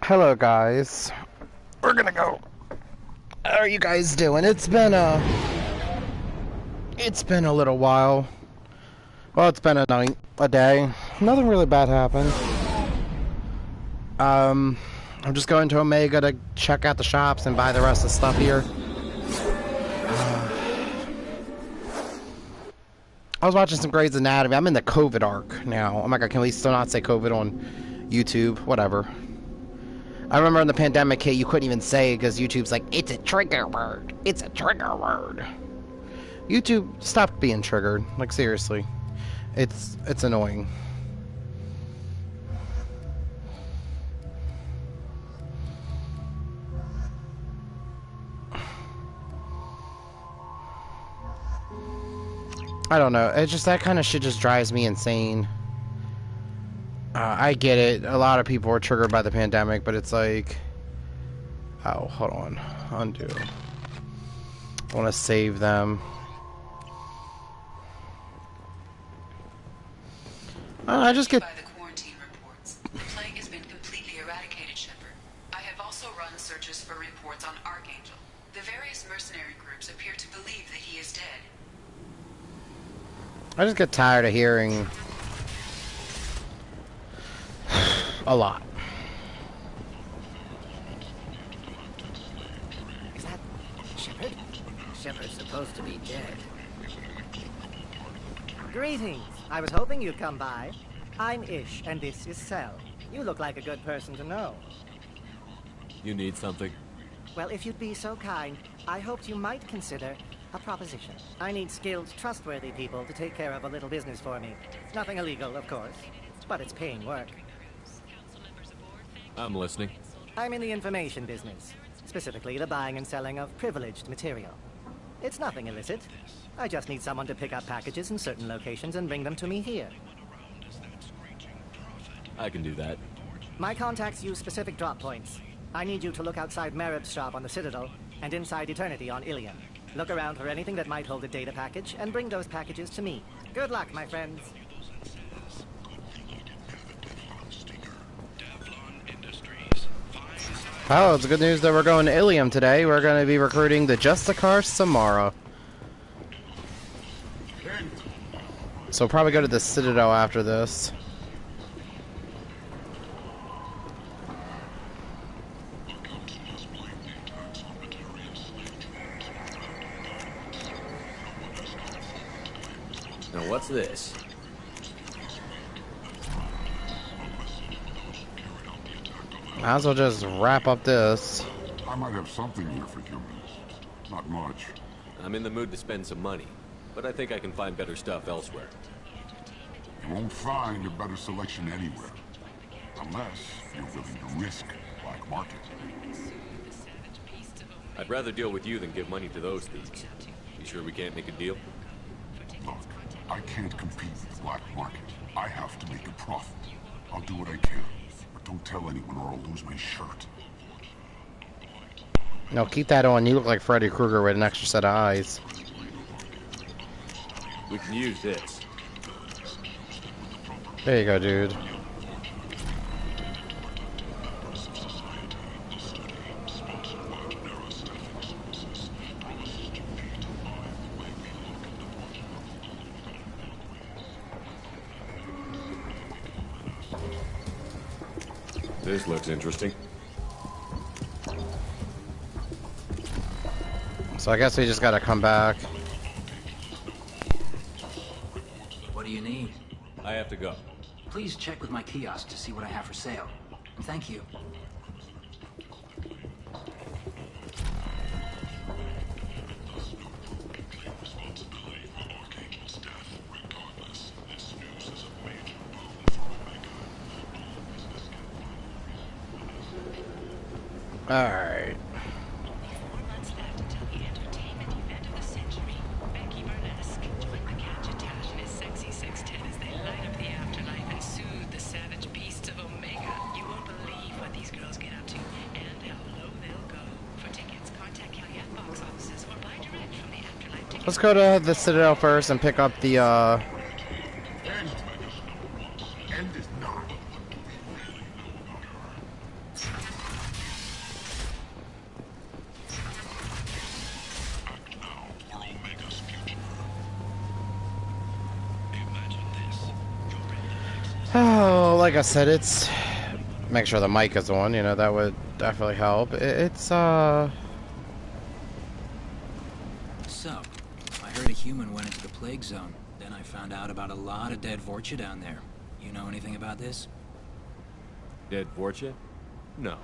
Hello guys. We're gonna go. How are you guys doing? It's been a little while. Well, it's been a night, a day. Nothing really bad happened. I'm just going to Omega to check out the shops and buy the rest of the stuff here. I was watching some Grey's Anatomy. I'm in the COVID arc now. Oh my god, can we still not say COVID on YouTube? Whatever. I remember in the pandemic hit, you couldn't even say it because YouTube's like, it's a trigger word. It's a trigger word. YouTube stopped being triggered. Like, seriously. It's annoying. I don't know. It's just that kind of shit just drives me insane. I get it. A lot of people were triggered by the pandemic, but it's like... Oh, hold on. Undo. I want to save them. I just get... By the quarantine reports, the plague has been completely eradicated, Shepard. I have also run searches for reports on Archangel. The various mercenary groups appear to believe that he is dead. I just get tired of hearing... a lot. Is that Shepard? Shepard's supposed to be dead. Greetings. I was hoping you'd come by. I'm Ish, and this is Cell. You look like a good person to know. You need something? Well, if you'd be so kind, I hoped you might consider a proposition. I need skilled, trustworthy people to take care of a little business for me. Nothing illegal, of course, but it's paying work. I'm listening. I'm in the information business, specifically the buying and selling of privileged material. It's nothing illicit. I just need someone to pick up packages in certain locations and bring them to me here. I can do that. My contacts use specific drop points. I need you to look outside Merib's shop on the Citadel and inside Eternity on Ilium. Look around for anything that might hold a data package and bring those packages to me. Good luck, my friends. Oh, it's good news that we're going to Ilium today. We're going to be recruiting the Justicar Samara. So we'll probably go to the Citadel after this. Now what's this? Might as well just wrap up this. I might have something here for humans. Not much. I'm in the mood to spend some money, but I think I can find better stuff elsewhere. You won't find a better selection anywhere. Unless you're willing to risk black market. I'd rather deal with you than give money to those thieves. You sure we can't make a deal? Look, I can't compete with the black market. I have to make a profit. I'll do what I can. But don't tell anyone or I'll lose my shirt. No, keep that on. You look like Freddy Krueger with an extra set of eyes. We can use this. There you go, dude. This looks interesting. So I guess we just gotta come back. What do you need? I have to go. Please check with my kiosk to see what I have for sale. Thank you. Alright. Let's go to the Citadel first and pick up the, End is not. Oh, like I said, it's... Make sure the mic is on, you know, that would definitely help. It's, So, I heard a human went into the plague zone. Then I found out about a lot of dead Vorcha down there. You know anything about this? Dead Vorcha? No.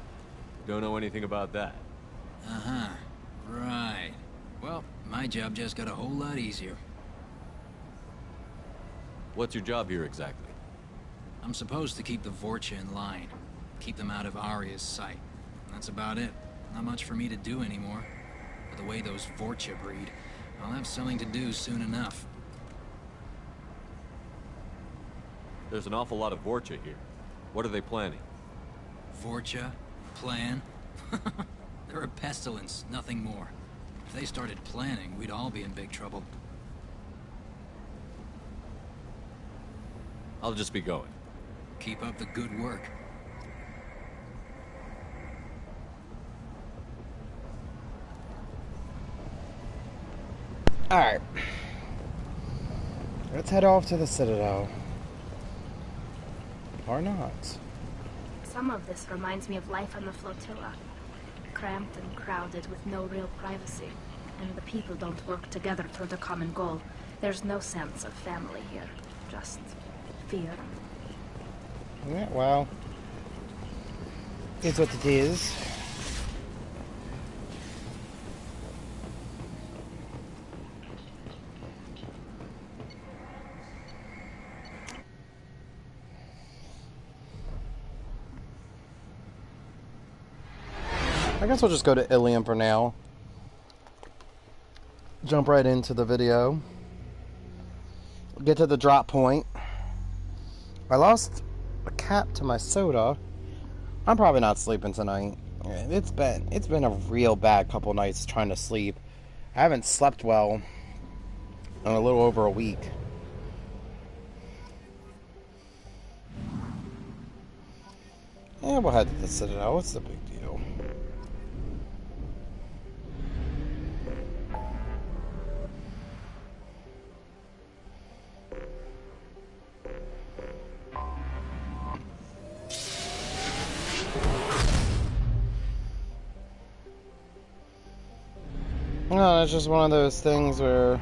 Don't know anything about that. Uh-huh. Right. Well, my job just got a whole lot easier. What's your job here exactly? I'm supposed to keep the Vorcha in line. Keep them out of Arya's sight. That's about it. Not much for me to do anymore. But the way those Vorcha breed, I'll have something to do soon enough. There's an awful lot of Vorcha here. What are they planning? Vorcha? Plan? They're a pestilence, nothing more. If they started planning, we'd all be in big trouble. I'll just be going. Keep up the good work. alright. Let's head off to the Citadel. Or not. Some of this reminds me of life on the flotilla. Cramped and crowded with no real privacy. And the people don't work together toward a common goal. There's no sense of family here. Just fear. Yeah, well. It's what it is. I guess we'll just go to Ilium for now. Jump right into the video. Get to the drop point. I lost a cap to my soda. I'm probably not sleeping tonight. It's been a real bad couple nights trying to sleep. I haven't slept well in a little over a week. Yeah, we'll head to the Citadel. What's the big deal? No, it's just one of those things where,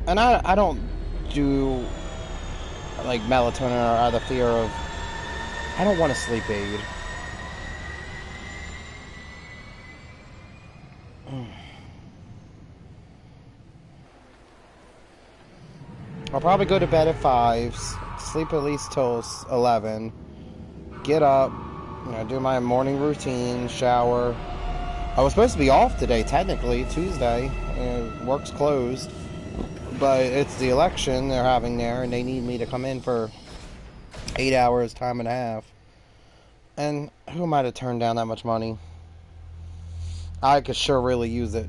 and I don't do like melatonin or out of fear of, I don't want a sleep aid. I'll probably go to bed at 5, sleep at least till 11, get up, you know, do my morning routine, shower. I was supposed to be off today, technically, Tuesday. Work's closed. But it's the election they're having there, and they need me to come in for 8 hours, time and a half. And who am I to turn down that much money? I could sure really use it.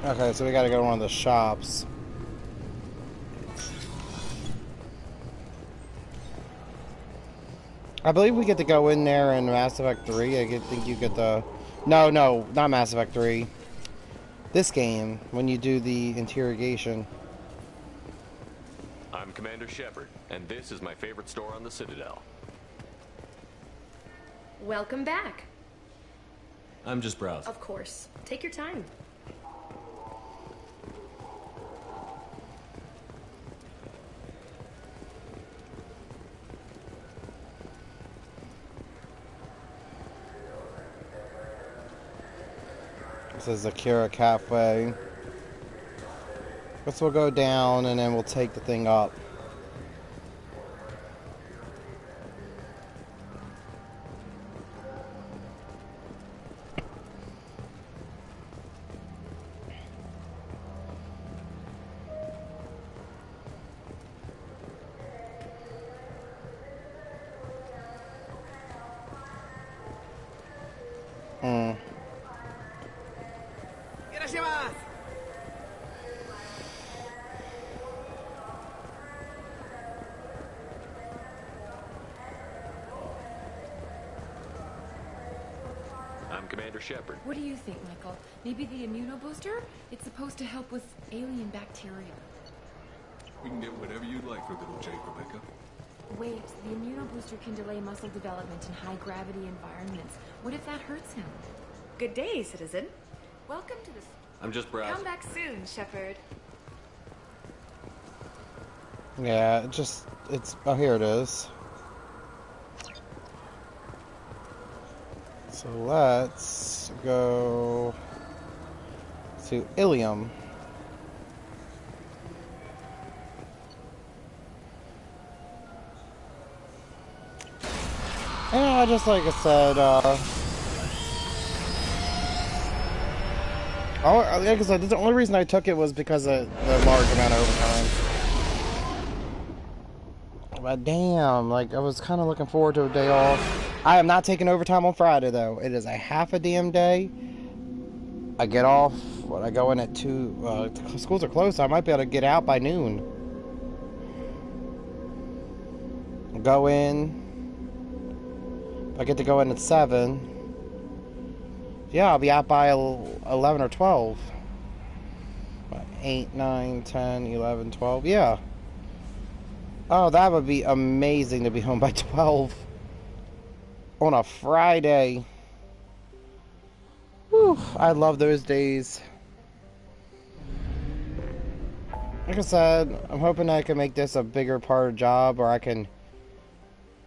Okay, so we gotta go to one of the shops. I believe we get to go in there in Mass Effect 3. I think you get the... No, not Mass Effect 3. This game, when you do the interrogation. I'm Commander Shepard, and this is my favorite store on the Citadel. Welcome back. I'm just browsing. Of course. Take your time. This is Akira Cafe. Guess we'll go down and then we'll take the thing up. I'm Commander Shepard. What do you think, Michael? Maybe the immunobooster? It's supposed to help with alien bacteria. We can get whatever you'd like for little Jake, Rebecca. Wait, the immunobooster can delay muscle development in high-gravity environments. What if that hurts him? Good day, citizen. Welcome to the... I'm just browsing. Come back soon, Shepard. Yeah, it's, oh, here it is. So let's go to Ilium. Yeah, just like I said, like I said, the only reason I took it was because of the large amount of overtime. But damn, like I was kind of looking forward to a day off. I am not taking overtime on Friday though. It is a half a damn day. I get off when I go in at 2. Schools are closed, so I might be able to get out by noon. Go in. I get to go in at 7. Yeah, I'll be out by 11 or 12. 8, 9, 10, 11, 12. Yeah. Oh, that would be amazing to be home by 12. On a Friday. Whew, I love those days. Like I said, I'm hoping I can make this a bigger part of the job, or I can...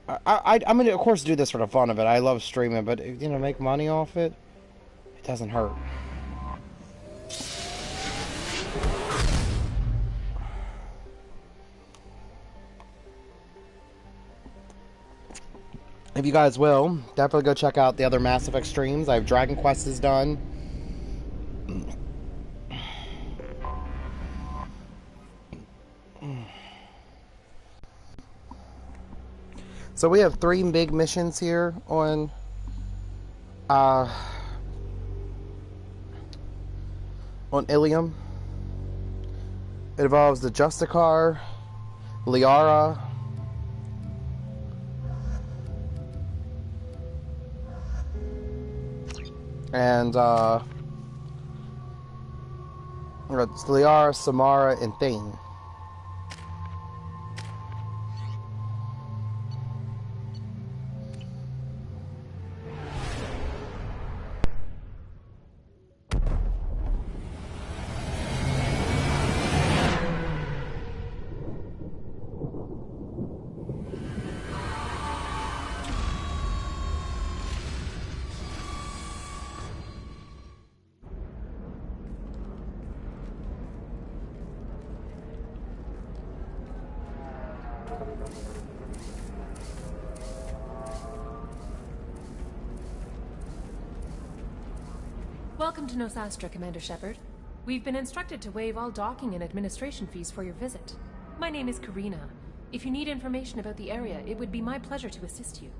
I'm going to, of course, do this for the fun of it. I love streaming, but, you know, make money off it, it doesn't hurt. If you guys will, definitely go check out the other Mass Effect streams. I have Dragon Quest is done. So we have 3 big missions here on Ilium. It involves the Justicar, Liara, and it's Liara, Samara, and Thane. Welcome to Nosastra, Commander Shepard. We've been instructed to waive all docking and administration fees for your visit. My name is Karina. If you need information about the area, it would be my pleasure to assist you.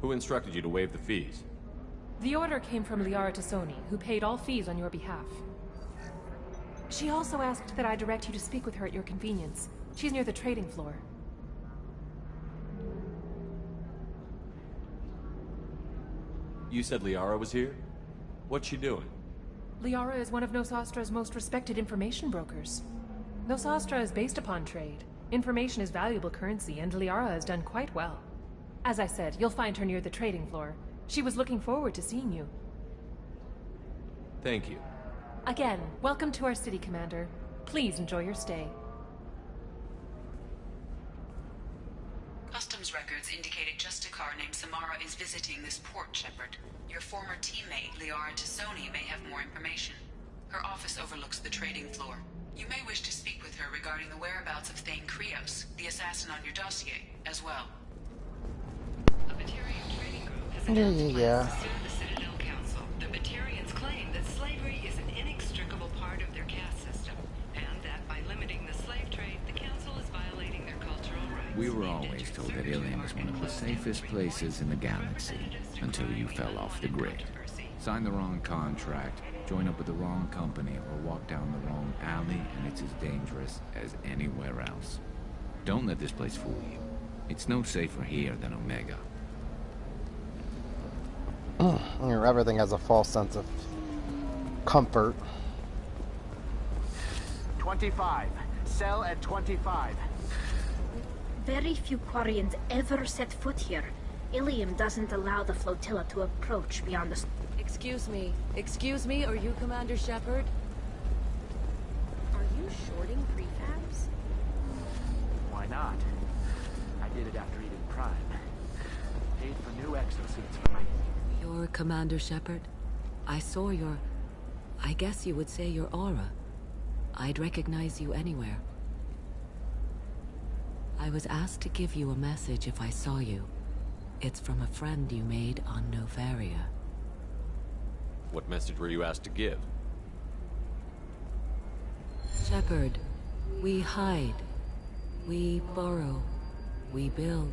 Who instructed you to waive the fees? The order came from Liara Tassoni, who paid all fees on your behalf. She also asked that I direct you to speak with her at your convenience. She's near the trading floor. You said Liara was here? What's she doing? Liara is one of Nosastra's most respected information brokers. Nosastra is based upon trade. Information is valuable currency, and Liara has done quite well. As I said, you'll find her near the trading floor. She was looking forward to seeing you. Thank you. Again, welcome to our city, Commander. Please enjoy your stay. Customs records records indicate a Justicar named Samara is visiting this port, Shepard. Your former teammate, Liara Tassoni, may have more information. Her office overlooks the trading floor. You may wish to speak with her regarding the whereabouts of Thane Krios, the assassin on your dossier, as well. A Batarian trading group has announced plans to sue the Citadel Council. The Batarians claim that slavery is an inextricable part of their caste system, and that by limiting the slave trade, the Council is violating their cultural rights. We were always told that Ilium was one of the safest places in the galaxy, until you fell off the grid. Sign the wrong contract, join up with the wrong company, or walk down the wrong alley, and it's as dangerous as anywhere else. Don't let this place fool you. It's no safer here than Omega. Everything has a false sense of comfort. 25. Cell at 25. Very few Quarians ever set foot here. Ilium doesn't allow the flotilla to approach beyond the... Excuse me, are you Commander Shepard? Are you shorting prefabs? Why not? I did it after eating Prime. Paid for new exosuits for my... You're Commander Shepard? I saw your... I guess you would say your aura. I'd recognize you anywhere. I was asked to give you a message if I saw you. It's from a friend you made on Novaria. What message were you asked to give? Shepard, we hide. We borrow. We build.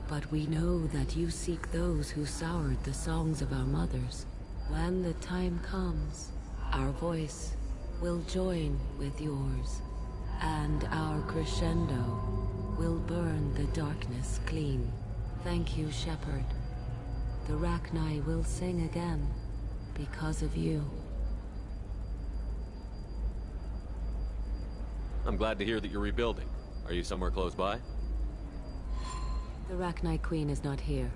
But we know that you seek those who soured the songs of our mothers. When the time comes, our voice will join with yours, and our crescendo will burn the darkness clean. Thank you, Shepard. The Rachni will sing again because of you. I'm glad to hear that you're rebuilding. Are you somewhere close by? The Rachni Queen is not here.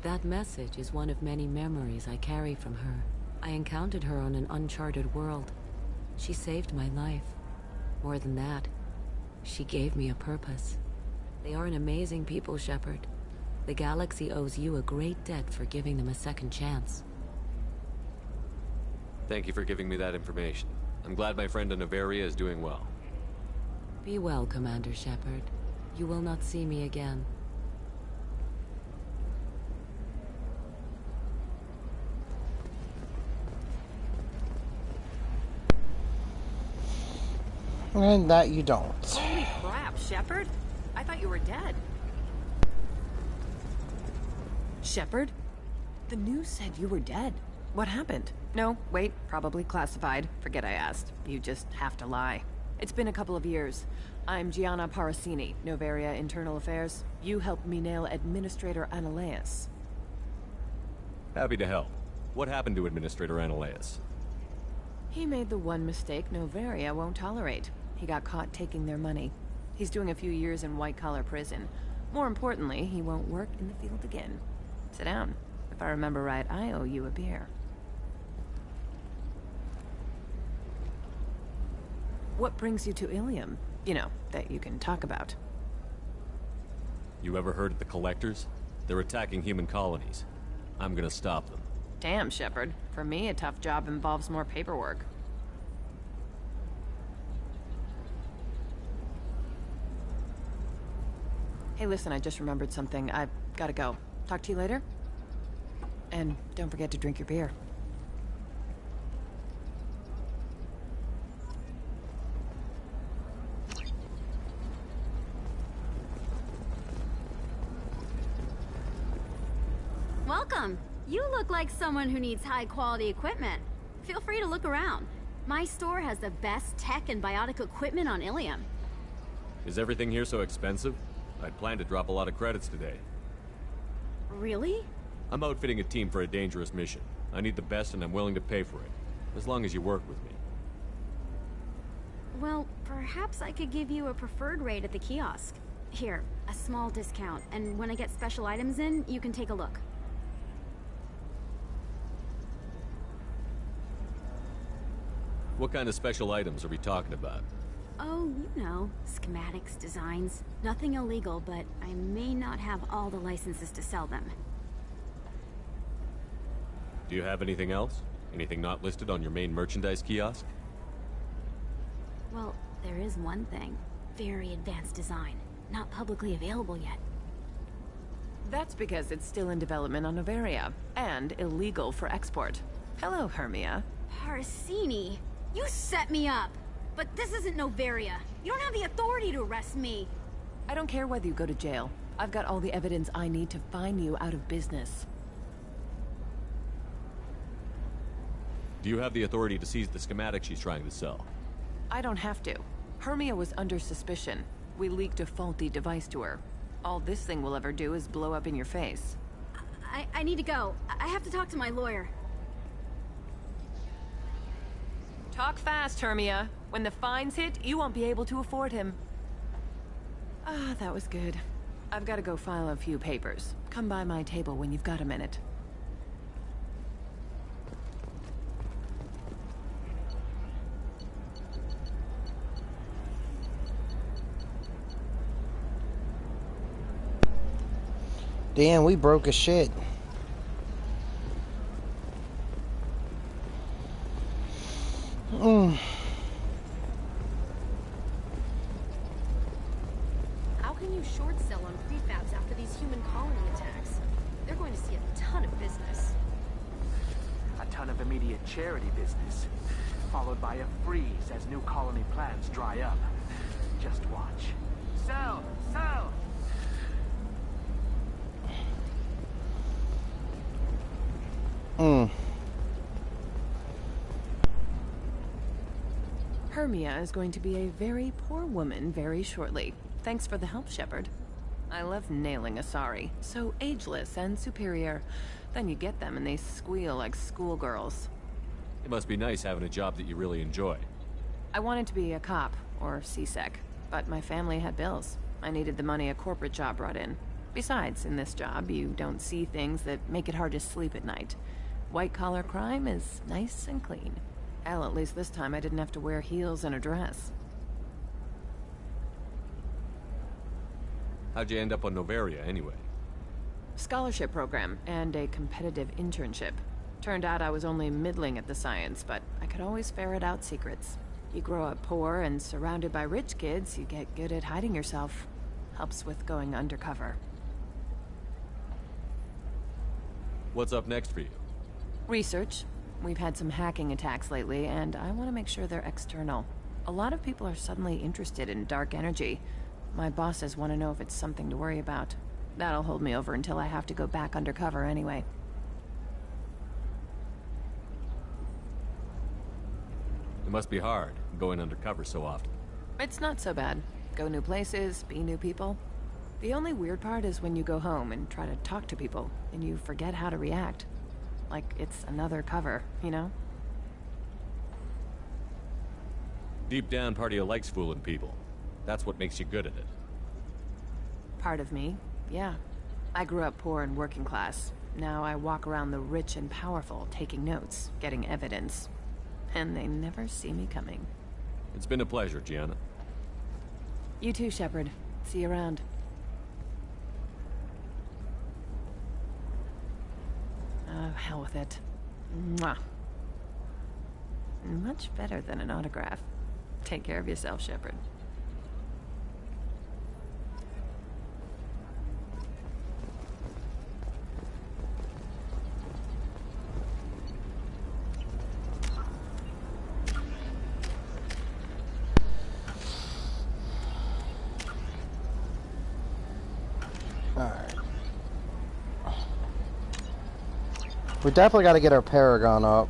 That message is one of many memories I carry from her. I encountered her on an uncharted world. She saved my life. More than that, she gave me a purpose. They are an amazing people, Shepard. The galaxy owes you a great debt for giving them a second chance. Thank you for giving me that information. I'm glad my friend in Novaria is doing well. Be well, Commander Shepard. You will not see me again. And that you don't. Holy crap, Shepard? I thought you were dead. Shepard? The news said you were dead. What happened? No, wait, probably classified. Forget I asked. You just have to lie. It's been a couple of years. I'm Gianna Parasini, Novaria Internal Affairs. You helped me nail Administrator Analeus. Happy to help. What happened to Administrator Analeus? He made the one mistake Novaria won't tolerate. He got caught taking their money. He's doing a few years in white-collar prison. More importantly, he won't work in the field again. Sit down. If I remember right, I owe you a beer. What brings you to Ilium? You know, that you can talk about. You ever heard of the Collectors? They're attacking human colonies. I'm gonna stop them. Damn, Shepard. For me, a tough job involves more paperwork. Hey, listen, I just remembered something. I've gotta go. Talk to you later? And don't forget to drink your beer. Welcome. You look like someone who needs high-quality equipment. Feel free to look around. My store has the best tech and biotic equipment on Ilium. Is everything here so expensive? I'd planned to drop a lot of credits today. Really? I'm outfitting a team for a dangerous mission. I need the best and I'm willing to pay for it. As long as you work with me. Well, perhaps I could give you a preferred rate at the kiosk. Here, a small discount, and when I get special items in, you can take a look. What kind of special items are we talking about? Oh, you know, schematics, designs. Nothing illegal, but I may not have all the licenses to sell them. Do you have anything else? Anything not listed on your main merchandise kiosk? Well, there is one thing. Very advanced design. Not publicly available yet. That's because it's still in development on Noveria, and illegal for export. Hello, Hermia. Parasini! You set me up! But this isn't Noveria. You don't have the authority to arrest me. I don't care whether you go to jail. I've got all the evidence I need to fine you out of business. Do you have the authority to seize the schematic she's trying to sell? I don't have to. Hermia was under suspicion. We leaked a faulty device to her. All this thing will ever do is blow up in your face. I need to go. I have to talk to my lawyer. Talk fast, Hermia. When the fines hit, you won't be able to afford him. Ah, that was good. I've got to go file a few papers. Come by my table when you've got a minute. Damn, we broke as shit. How can you short sell on prefabs after these human colony attacks? They're going to see a ton of business. A ton of immediate charity business, followed by a freeze as new colony plans dry up. Just watch. Sell! Sell! Hermia is going to be a very poor woman very shortly. Thanks for the help, Shepard. I love nailing Asari. So ageless and superior. Then you get them and they squeal like schoolgirls. It must be nice having a job that you really enjoy. I wanted to be a cop, or CSEC, but my family had bills. I needed the money a corporate job brought in. Besides, in this job, you don't see things that make it hard to sleep at night. White-collar crime is nice and clean. Hell, at least this time I didn't have to wear heels and a dress. How'd you end up on Noveria, anyway? Scholarship program and a competitive internship. Turned out I was only middling at the science, but I could always ferret out secrets. You grow up poor and surrounded by rich kids, you get good at hiding yourself. Helps with going undercover. What's up next for you? Research. We've had some hacking attacks lately, and I want to make sure they're external. A lot of people are suddenly interested in dark energy. My bosses want to know if it's something to worry about. That'll hold me over until I have to go back undercover anyway. It must be hard, going undercover so often. It's not so bad. Go new places, be new people. The only weird part is when you go home and try to talk to people, and you forget how to react. Like it's another cover, you know? Deep down, part of you likes fooling people. That's what makes you good at it. Part of me, yeah. I grew up poor and working class. Now I walk around the rich and powerful, taking notes, getting evidence. And they never see me coming. It's been a pleasure, Gianna. You too, Shepard. See you around. Oh, hell with it. Mwah. Much better than an autograph. Take care of yourself, Shepard. Alright. We definitely got to get our Paragon up.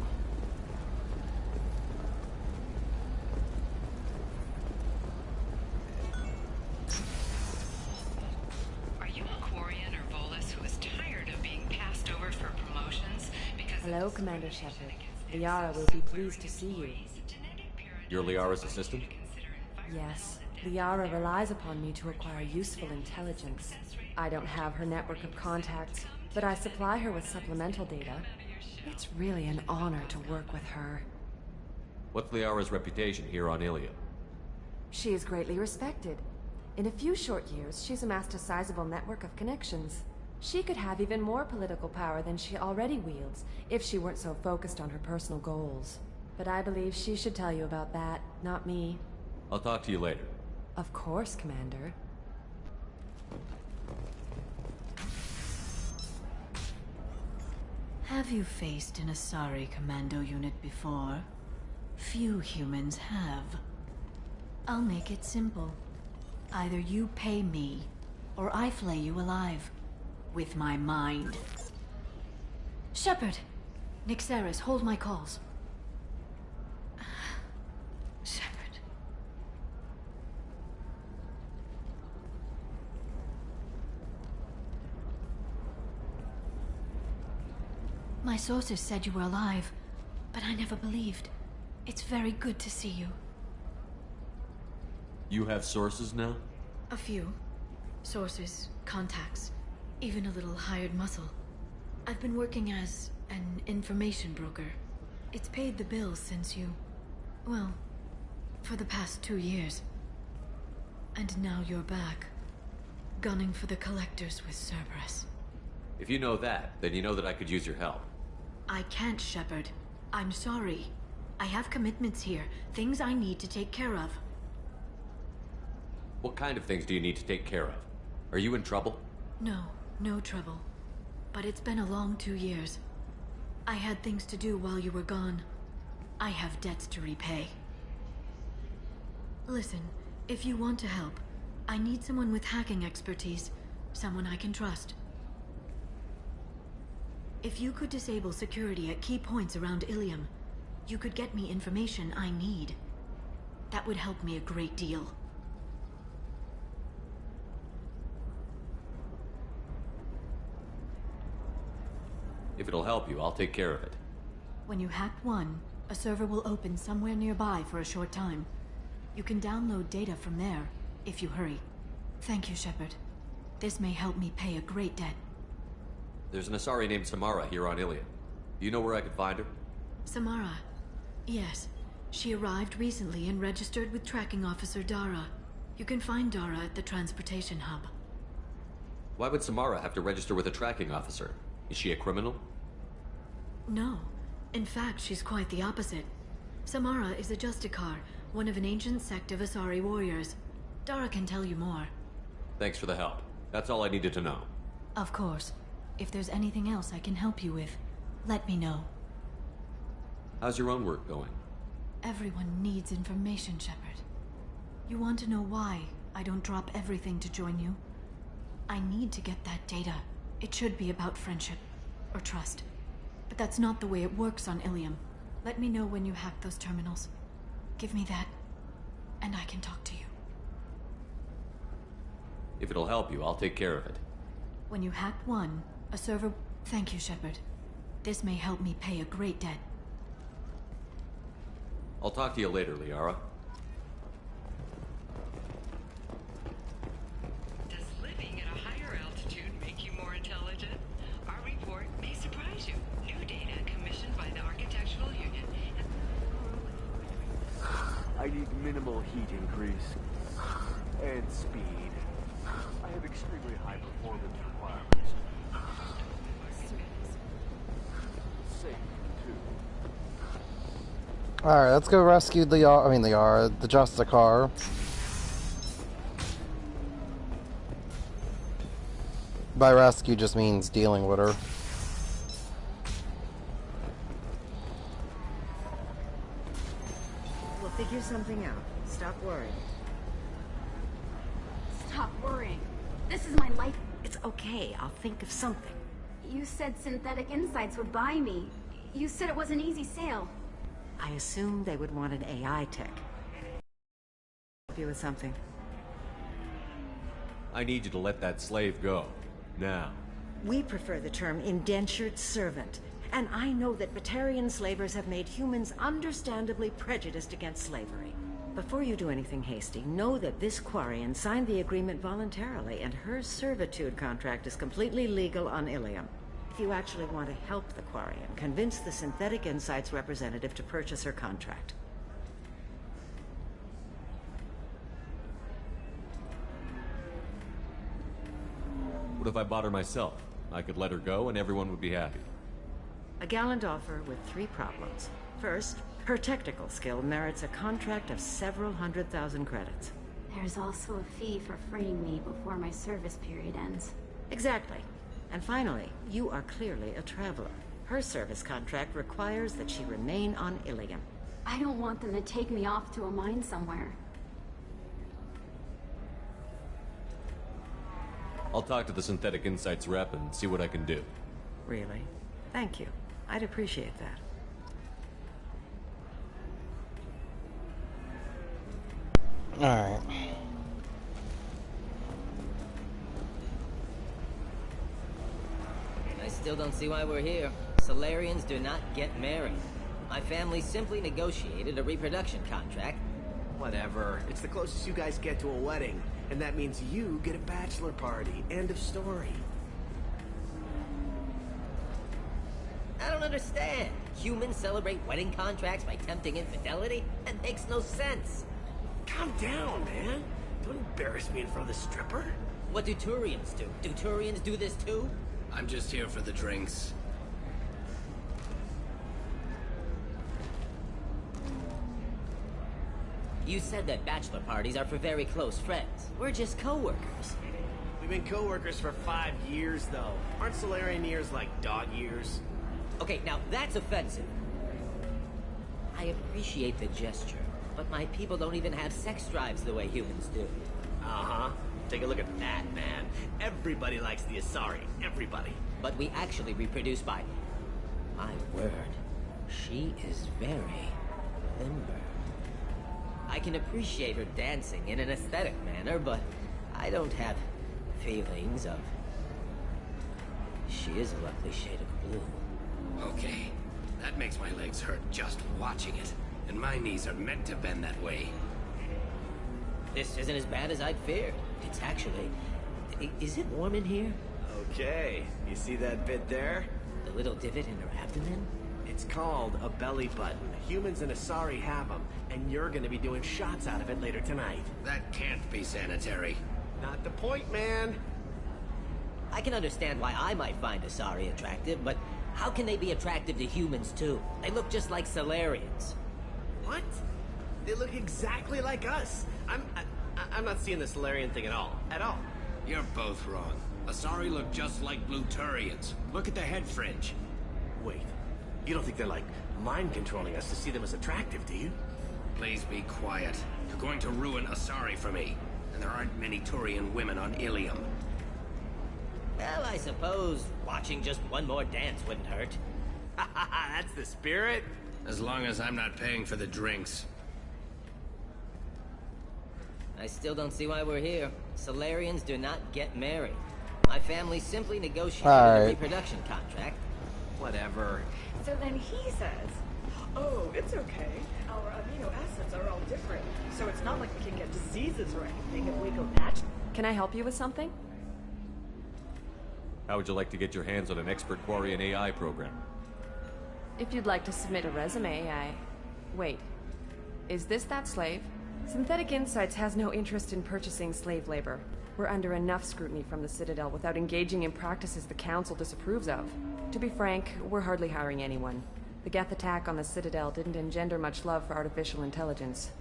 Are you a Quarian or Volus who is tired of being passed over for promotions because... Hello, Commander Shepard. Liara will be pleased to see you. You're Liara's assistant? Yes. Liara relies upon me to acquire useful intelligence. I don't have her network of contacts, but I supply her with supplemental data. It's really an honor to work with her. What's Liara's reputation here on Ilium? She is greatly respected. In a few short years, she's amassed a sizable network of connections. She could have even more political power than she already wields if she weren't so focused on her personal goals. But I believe she should tell you about that, not me. I'll talk to you later. Of course, Commander. Have you faced an Asari commando unit before? Few humans have. I'll make it simple. Either you pay me, or I flay you alive. With my mind. Shepard! Nixeris, hold my calls. Shepard. My sources said you were alive, but I never believed. It's very good to see you. You have sources now? A few. Sources, contacts, even a little hired muscle. I've been working as an information broker. It's paid the bills since you... well, for the past 2 years. And now you're back, gunning for the Collectors with Cerberus. If you know that, then you know that I could use your help. I can't, Shepard. I'm sorry. I have commitments here, things I need to take care of. What kind of things do you need to take care of? Are you in trouble? No, no trouble. But it's been a long 2 years. I had things to do while you were gone. I have debts to repay. Listen, if you want to help, I need someone with hacking expertise. Someone I can trust. If you could disable security at key points around Ilium, you could get me information I need. That would help me a great deal. If it'll help you, I'll take care of it. When you hack one, a server will open somewhere nearby for a short time. You can download data from there, if you hurry. Thank you, Shepard. This may help me pay a great debt. There's an Asari named Samara here on Ilium. Do you know where I could find her? Samara. Yes. She arrived recently and registered with Tracking Officer Dara. You can find Dara at the transportation hub. Why would Samara have to register with a tracking officer? Is she a criminal? No. In fact, she's quite the opposite. Samara is a Justicar, one of an ancient sect of Asari warriors. Dara can tell you more. Thanks for the help. That's all I needed to know. Of course. If there's anything else I can help you with, let me know. How's your own work going? Everyone needs information, Shepard. You want to know why I don't drop everything to join you? I need to get that data. It should be about friendship, or trust. But that's not the way it works on Ilium. Let me know when you hack those terminals. Give me that, and I can talk to you. If it'll help you, I'll take care of it. When you hack one, a server... Thank you, Shepard. This may help me pay a great debt. I'll talk to you later, Liara. Does living at a higher altitude make you more intelligent? Our report may surprise you. New data commissioned by the Architectural Union. I need minimal heat increase. And speed. I have extremely high performance requirements. Safe, too. Alright, let's go rescue the Justicar. By rescue just means dealing with her. We'll figure something out. Stop worrying. Stop worrying. This is my life. It's okay. I'll think of something. You said Synthetic Insights would buy me. You said it was an easy sale. I assumed they would want an AI tech. Help you with something. I need you to let that slave go. Now. We prefer the term indentured servant. And I know that Batarian slavers have made humans understandably prejudiced against slavery. Before you do anything hasty, know that this Quarian signed the agreement voluntarily, and her servitude contract is completely legal on Ilium. If you actually want to help the Quarian, convince the Synthetic Insights representative to purchase her contract. What if I bought her myself? I could let her go and everyone would be happy. A gallant offer with 3 problems. First, her technical skill merits a contract of several 100,000 credits. There's also a fee for freeing me before my service period ends. Exactly. And finally, you are clearly a traveler. Her service contract requires that she remain on Ilium. I don't want them to take me off to a mine somewhere. I'll talk to the Synthetic Insights rep and see what I can do. Really? Thank you. I'd appreciate that. Alright. I still don't see why we're here. Solarians do not get married. My family simply negotiated a reproduction contract. Whatever. It's the closest you guys get to a wedding. And that means you get a bachelor party. End of story. I don't understand. Humans celebrate wedding contracts by tempting infidelity? That makes no sense. Calm down, man. Don't embarrass me in front of the stripper. What do Turians do? Do Turians do this too? I'm just here for the drinks. You said that bachelor parties are for very close friends. We're just co-workers. We've been co-workers for 5 years, though. Aren't Solarian years like dog years? Okay, now that's offensive. I appreciate the gesture, but my people don't even have sex drives the way humans do. Uh-huh. Take a look at that, man. Everybody likes the Asari. Everybody. But we actually reproduce by... My word. She is very limber. I can appreciate her dancing in an aesthetic manner, but I don't have feelings of... She is a lovely shade of blue. Okay. That makes my legs hurt just watching it. And my knees are meant to bend that way. This isn't as bad as I'd feared. It's actually... Is it warm in here? Okay. You see that bit there? The little divot in her abdomen? It's called a belly button. Humans and Asari have them, and you're gonna be doing shots out of it later tonight. That can't be sanitary. Not the point, man. I can understand why I might find Asari attractive, but how can they be attractive to humans too? They look just like Solarians. What? They look exactly like us. I'm not seeing the Solarian thing at all. At all. You're both wrong. Asari look just like blue Turians. Look at the head fringe. Wait. You don't think they're like mind controlling us to see them as attractive, do you? Please be quiet. You're going to ruin Asari for me. And there aren't many Turian women on Ilium. Well, I suppose watching just one more dance wouldn't hurt. That's the spirit. As long as I'm not paying for the drinks. I still don't see why we're here. Solarians do not get married. My family simply negotiated a reproduction contract. Whatever. So then he says, oh, it's okay. Our amino acids are all different. So it's not like we can get diseases or anything if we go natural. Can I help you with something? How would you like to get your hands on an expert Quarian AI program? If you'd like to submit a resume, Wait. Is this that slave? Synthetic Insights has no interest in purchasing slave labor. We're under enough scrutiny from the Citadel without engaging in practices the Council disapproves of. To be frank, we're hardly hiring anyone. The Geth attack on the Citadel didn't engender much love for artificial intelligence.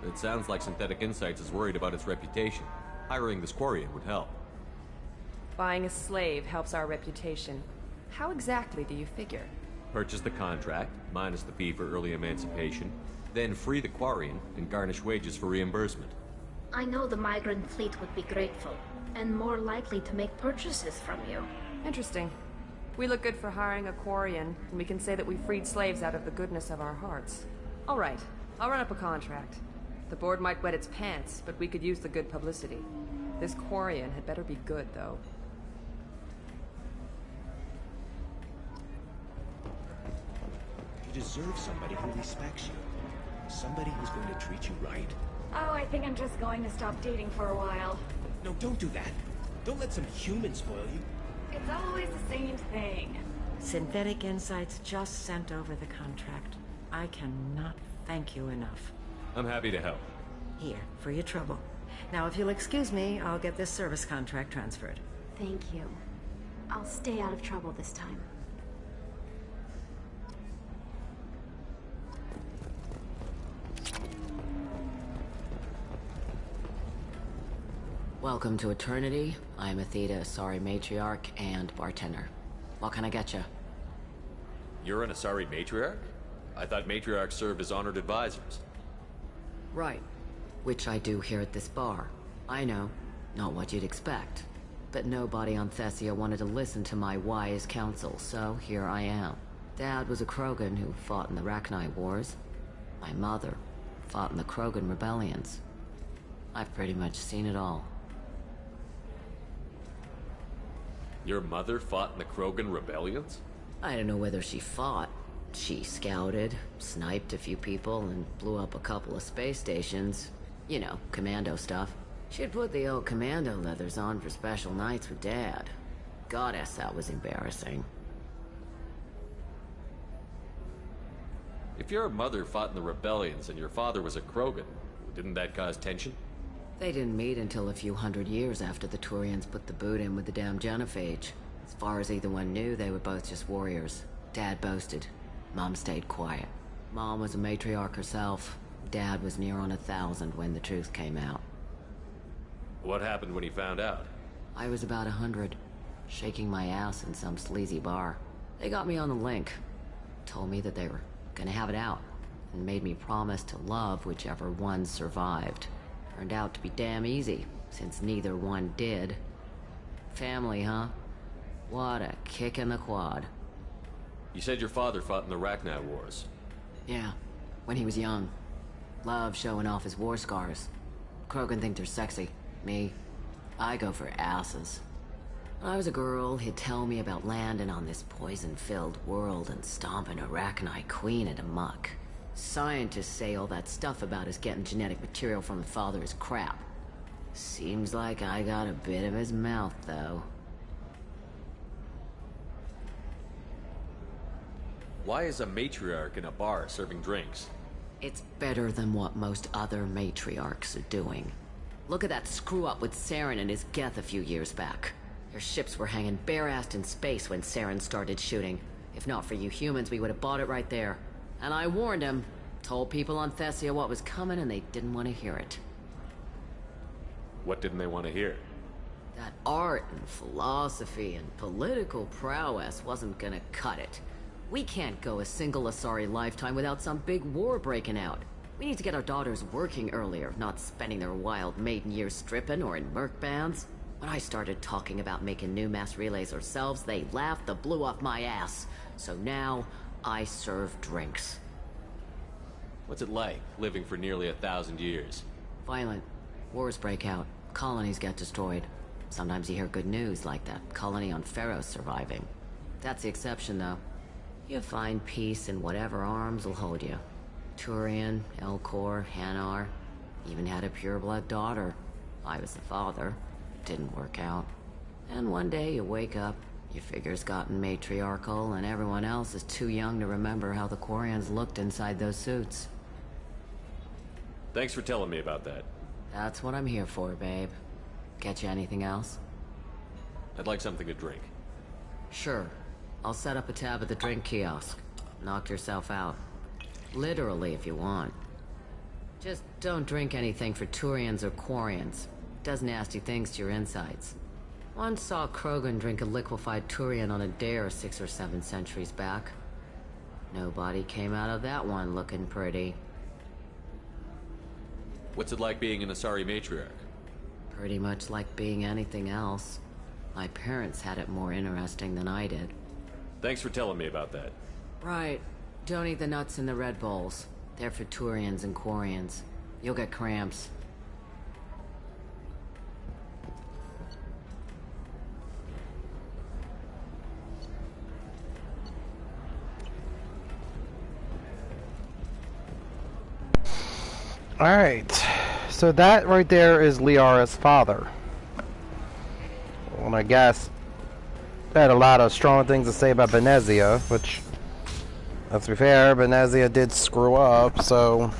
It sounds like Synthetic Insights is worried about its reputation. Hiring this Quarian would help. Buying a slave helps our reputation. How exactly do you figure? Purchase the contract, minus the fee for early emancipation, then free the Quarian and garnish wages for reimbursement. I know the migrant fleet would be grateful, and more likely to make purchases from you. Interesting. We look good for hiring a Quarian, and we can say that we freed slaves out of the goodness of our hearts. All right, I'll run up a contract. The board might wet its pants, but we could use the good publicity. This Quarian had better be good, though. You deserve somebody who respects you. Somebody who's going to treat you right. Oh, I think I'm just going to stop dating for a while. No, don't do that. Don't let some human spoil you. It's always the same thing. Synthetic Insights just sent over the contract. I cannot thank you enough. I'm happy to help. Here, for your trouble. Now, if you'll excuse me, I'll get this service contract transferred. Thank you. I'll stay out of trouble this time. Welcome to Eternity. I'm Athena, Asari matriarch and bartender. What can I get you? You're an Asari matriarch? I thought matriarchs served as honored advisors. Right. Which I do here at this bar. I know, not what you'd expect. But nobody on Thessia wanted to listen to my wise counsel, so here I am. Dad was a Krogan who fought in the Rachni Wars. My mother fought in the Krogan rebellions. I've pretty much seen it all. Your mother fought in the Krogan rebellions? I don't know whether she fought. She scouted, sniped a few people, and blew up a couple of space stations. You know, commando stuff. She'd put the old commando leathers on for special nights with Dad. Goddess, that was embarrassing. If your mother fought in the rebellions and your father was a Krogan, didn't that cause tension? They didn't meet until a few hundred years after the Turians put the boot in with the damn genophage. As far as either one knew, they were both just warriors. Dad boasted. Mom stayed quiet. Mom was a matriarch herself. Dad was near on 1,000 when the truth came out. What happened when he found out? I was about 100, shaking my ass in some sleazy bar. They got me on the link. Told me that they were gonna have it out, and made me promise to love whichever one survived. Turned out to be damn easy, since neither one did. Family, huh? What a kick in the quad. You said your father fought in the Rachni Wars. Yeah, when he was young. Loved showing off his war scars. Krogan think they're sexy. Me, I go for asses. When I was a girl, he'd tell me about landing on this poison-filled world and stomping a Rachni queen into muck. Scientists say all that stuff about us getting genetic material from the father is crap. Seems like I got a bit of his mouth, though. Why is a matriarch in a bar serving drinks? It's better than what most other matriarchs are doing. Look at that screw-up with Saren and his Geth a few years back. Their ships were hanging bare-assed in space when Saren started shooting. If not for you humans, we would have bought it right there. And I warned him. Told people on Thessia what was coming, and they didn't want to hear it. What didn't they want to hear? That art and philosophy and political prowess wasn't gonna cut it. We can't go a single Asari lifetime without some big war breaking out. We need to get our daughters working earlier, not spending their wild maiden years stripping or in merc bands. When I started talking about making new mass relays ourselves, they laughed the blue off my ass. So now, I serve drinks. What's it like, living for nearly 1,000 years? Violent. Wars break out. Colonies get destroyed. Sometimes you hear good news, like that colony on Pharaoh surviving. That's the exception, though. You find peace in whatever arms will hold you. Turian, Elcor, Hanar. Even had a pureblood daughter. I was the father. Didn't work out. And one day you wake up, your figure's gotten matriarchal, and everyone else is too young to remember how the Quarians looked inside those suits. Thanks for telling me about that. That's what I'm here for, babe. Get you anything else? I'd like something to drink. Sure. I'll set up a tab at the drink kiosk. Knock yourself out. Literally, if you want. Just don't drink anything for Turians or Quarians. Does nasty things to your insides. Once saw Krogan drink a liquefied Turian on a dare 6 or 7 centuries back. Nobody came out of that one looking pretty. What's it like being an Asari matriarch? Pretty much like being anything else. My parents had it more interesting than I did. Thanks for telling me about that. Right. Don't eat the nuts in the Red Bowls. They're for Turians and Quarians. You'll get cramps. Alright, so that right there is Liara's father. Well, I guess they had a lot of strong things to say about Benezia, which, let's be fair, Benezia did screw up, so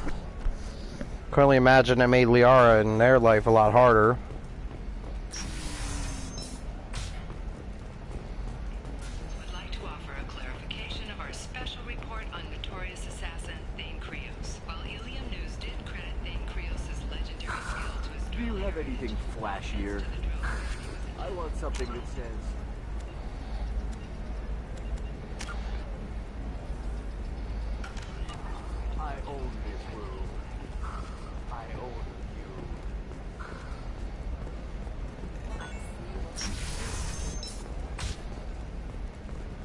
Can only imagine it made Liara and their life a lot harder. Would like to offer a clarification of our special report on notorious assassin Thane Krios. While Ilium News did credit Thane Krios' legendary skill to his... Do you have anything flashier? I want something that says... I own this room. I own you.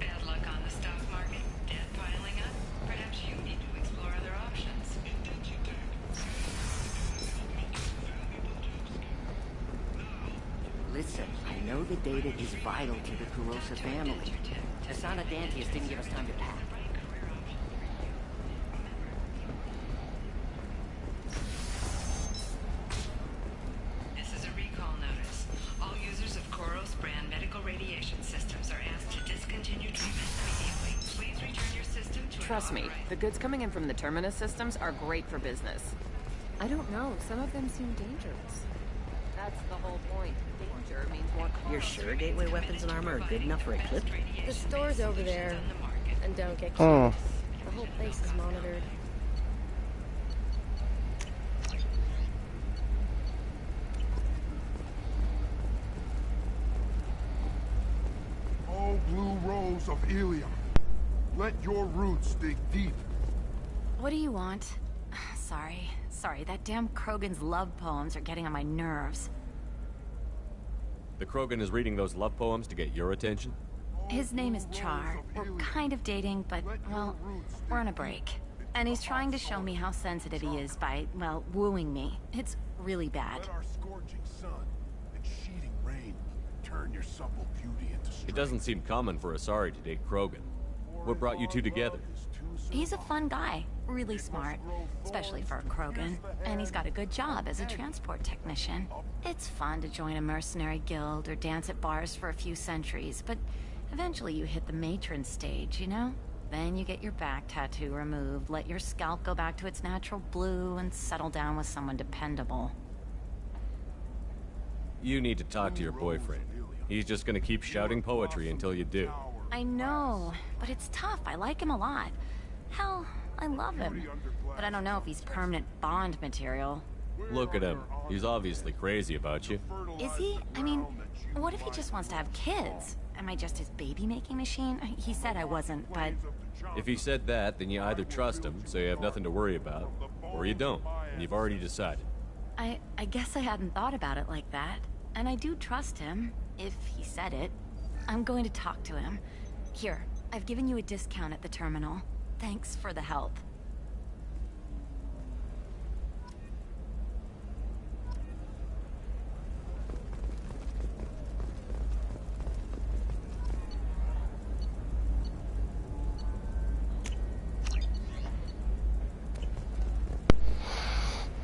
Bad luck on the stock market? Debt piling up? Perhaps you need to explore other options. Listen, I know the data is vital to the Kurosa family. Asana Dantius didn't give us time to pack. This is a recall notice. All users of Koros brand medical radiation systems are asked to discontinue treatment immediately. Please return your system to... Trust me, the goods coming in from the Terminus systems are great for business. I don't know. Some of them seem dangerous. That's the whole point. Danger means more cost. You're sure gateway weapons and armor are good enough for Eclipse? The store's over there. And don't get curious. The whole place is monitored. Oh, blue rose of Ilium. Let your roots dig deep. What do you want? Sorry, that damn Krogan's love poems are getting on my nerves. The Krogan is reading those love poems to get your attention? His name is Char. We're kind of dating, but, well, we're on a break. And he's trying to show me how sensitive he is by, well, wooing me. It's really bad. Let our scorching sun and sheeting rain turn your supple beauty into strength. It doesn't seem common for Asari to date Krogan. What brought you two together? He's a fun guy, really smart, especially for a Krogan. And he's got a good job as a transport technician. It's fun to join a mercenary guild or dance at bars for a few centuries, but eventually you hit the matron stage, you know? Then you get your back tattoo removed, let your scalp go back to its natural blue, and settle down with someone dependable. You need to talk to your boyfriend. He's just gonna keep shouting poetry until you do. I know, but it's tough. I like him a lot. Hell, I love him. But I don't know if he's permanent Bond material. Look at him. He's obviously crazy about you. Is he? I mean, what if he just wants to have kids? Am I just his baby-making machine? He said I wasn't, but... If he said that, then you either trust him, so you have nothing to worry about, or you don't, and you've already decided. I guess I hadn't thought about it like that. And I do trust him, if he said it. I'm going to talk to him. Here, I've given you a discount at the terminal. Thanks for the help.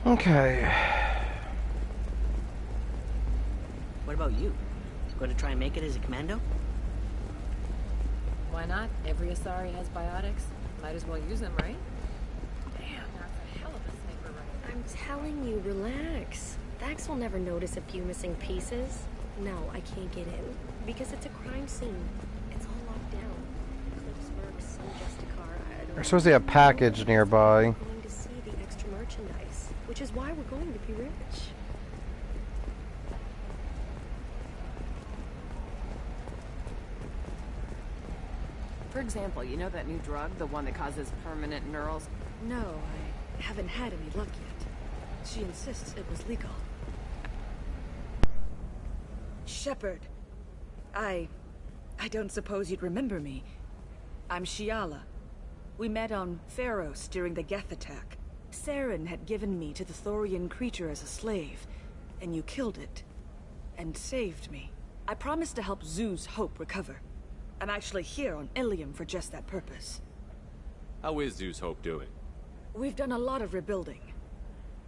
Okay. What about you? Going to try and make it as a commando? Why not? Every Asari has biotics. Might as well use them, right? Damn, that's a hell of a sniper rifle. I'm telling you, relax. Vax will never notice a few missing pieces. No, I can't get in. Because it's a crime scene. It's all locked down. Cliff's Mercs, some Justicar, I don't There's supposed to be a package nearby. We're going to see the extra merchandise. Which is why we're going to be rich. For example, you know that new drug, the one that causes permanent neurals? No, I haven't had any luck yet. She insists it was legal. Shepard. I don't suppose you'd remember me. I'm Shiala. We met on Pharos during the Geth attack. Saren had given me to the Thorian creature as a slave, and you killed it. And saved me. I promised to help Zoo's Hope recover. I'm actually here on Ilium for just that purpose. How is Zeus Hope doing? We've done a lot of rebuilding.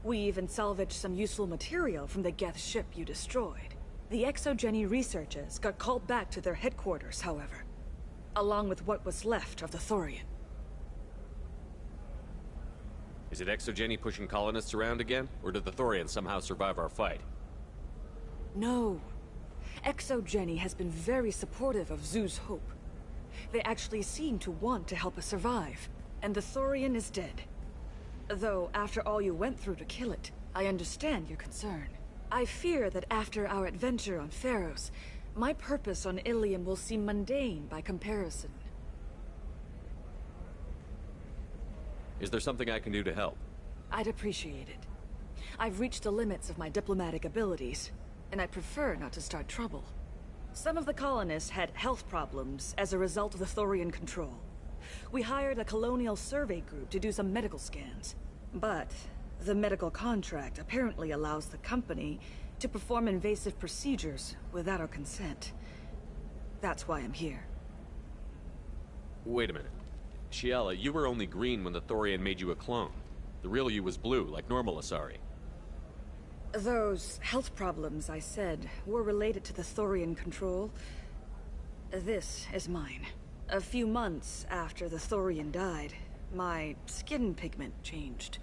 We even salvaged some useful material from the Geth ship you destroyed. The Exogeny researchers got called back to their headquarters, however, along with what was left of the Thorian. Is it Exogeny pushing colonists around again? Or did the Thorians somehow survive our fight? No. Exogeny has been very supportive of Zoo's hope. They actually seem to want to help us survive. And the Thorian is dead. Though, after all you went through to kill it, I understand your concern. I fear that after our adventure on Pharos, my purpose on Ilium will seem mundane by comparison. Is there something I can do to help? I'd appreciate it. I've reached the limits of my diplomatic abilities, and I prefer not to start trouble. Some of the colonists had health problems as a result of the Thorian control. We hired a colonial survey group to do some medical scans. But the medical contract apparently allows the company to perform invasive procedures without our consent. That's why I'm here. Wait a minute. Shiala, you were only green when the Thorian made you a clone. The real you was blue, like normal Asari. Those health problems I said were related to the Thorian control. This is mine. A few months after the Thorian died, my skin pigment changed.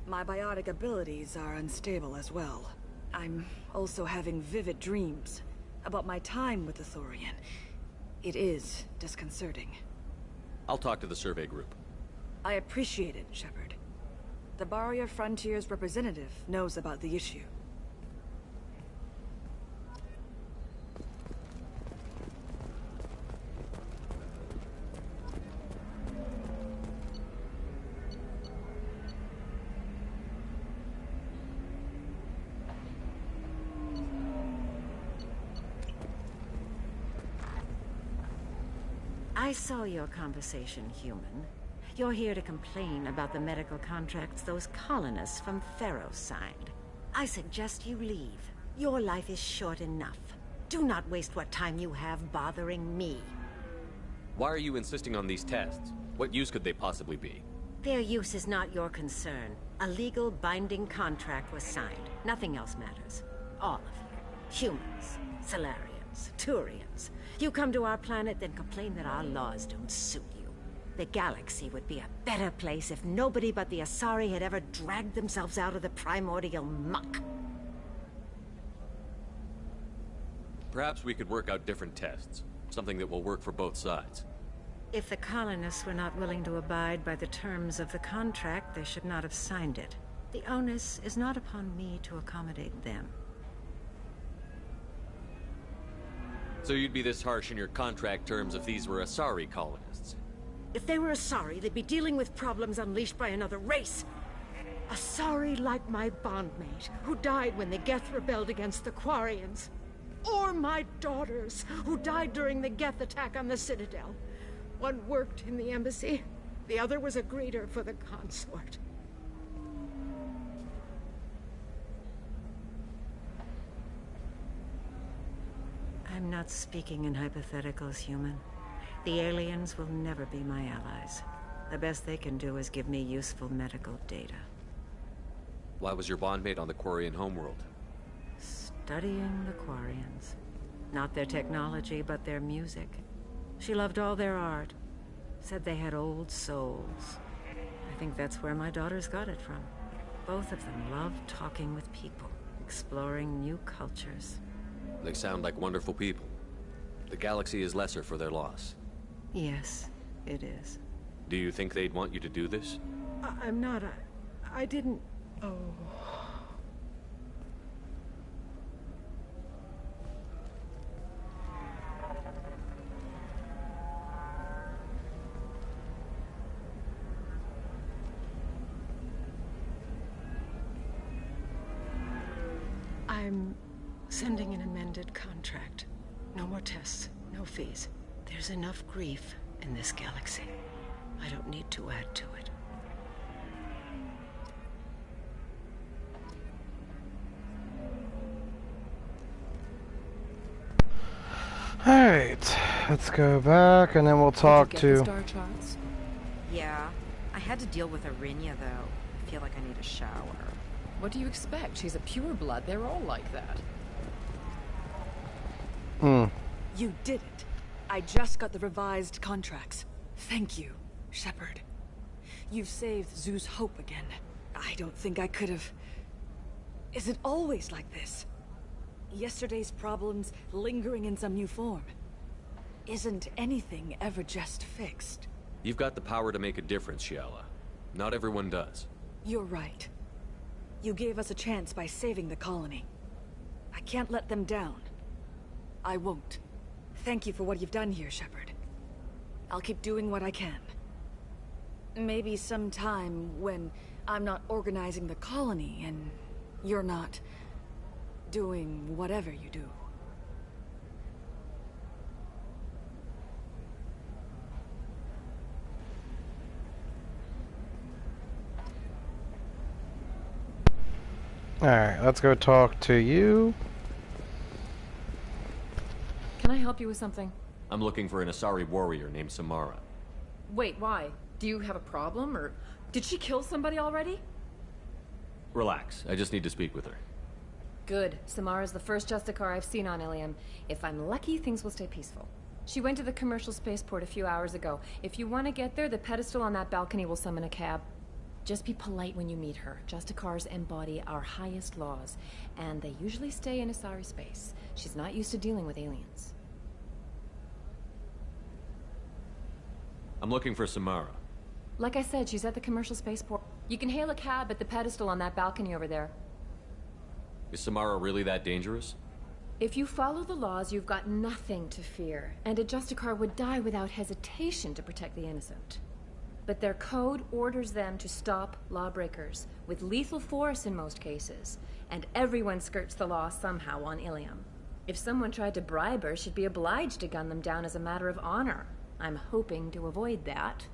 My biotic abilities are unstable as well. I'm also having vivid dreams about my time with the Thorian. It is disconcerting. I'll talk to the survey group. I appreciate it, Shepard. The Barrier Frontiers representative knows about the issue. I saw your conversation, human. You're here to complain about the medical contracts those colonists from Pharos signed. I suggest you leave. Your life is short enough. Do not waste what time you have bothering me. Why are you insisting on these tests? What use could they possibly be? Their use is not your concern. A legal binding contract was signed. Nothing else matters. All of you. Humans, Solarians, Turians. You come to our planet, then complain that our laws don't suit you. The galaxy would be a better place if nobody but the Asari had ever dragged themselves out of the primordial muck. Perhaps we could work out different tests. Something that will work for both sides. If the colonists were not willing to abide by the terms of the contract, they should not have signed it. The onus is not upon me to accommodate them. So you'd be this harsh in your contract terms if these were Asari colonists? If they were Asari, they'd be dealing with problems unleashed by another race. Asari like my bondmate, who died when the Geth rebelled against the Quarians. Or my daughters, who died during the Geth attack on the Citadel. One worked in the embassy, the other was a greeter for the consort. I'm not speaking in hypotheticals, human. The aliens will never be my allies. The best they can do is give me useful medical data. Why was your bondmate on the Quarian homeworld? Studying the Quarians. Not their technology, but their music. She loved all their art. Said they had old souls. I think that's where my daughters got it from. Both of them loved talking with people, exploring new cultures. They sound like wonderful people. The galaxy is lesser for their loss. Yes, it is. Do you think they'd want you to do this? I'm not. I didn't. Oh. I'm sending an amended contract. No more tests, no fees. There's enough grief in this galaxy. I don't need to add to it. Alright, let's go back and then we'll talk Did you get to... the star charts? Yeah. I had to deal with Arinya, though. I feel like I need a shower. What do you expect? She's a pureblood. They're all like that. You did it. I just got the revised contracts. Thank you, Shepard. You've saved Zoo's hope again. I don't think I could have... Is it always like this? Yesterday's problems lingering in some new form. Isn't anything ever just fixed? You've got the power to make a difference, Shiala. Not everyone does. You're right. You gave us a chance by saving the colony. I can't let them down. I won't. Thank you for what you've done here, Shepard. I'll keep doing what I can. Maybe sometime when I'm not organizing the colony and you're not doing whatever you do. Alright, let's go talk to you. Can I help you with something? I'm looking for an Asari warrior named Samara. Wait, why? Do you have a problem, or did she kill somebody already? Relax, I just need to speak with her. Good. Samara's the first Justicar I've seen on Ilium. If I'm lucky, things will stay peaceful. She went to the commercial spaceport a few hours ago. If you want to get there, the pedestal on that balcony will summon a cab. Just be polite when you meet her. Justicars embody our highest laws, and they usually stay in Asari space. She's not used to dealing with aliens. I'm looking for Samara. Like I said, she's at the commercial spaceport. You can hail a cab at the pedestal on that balcony over there. Is Samara really that dangerous? If you follow the laws, you've got nothing to fear, and a Justicar would die without hesitation to protect the innocent. But their code orders them to stop lawbreakers, with lethal force in most cases, and everyone skirts the law somehow on Ilium. If someone tried to bribe her, she'd be obliged to gun them down as a matter of honor. I'm hoping to avoid that.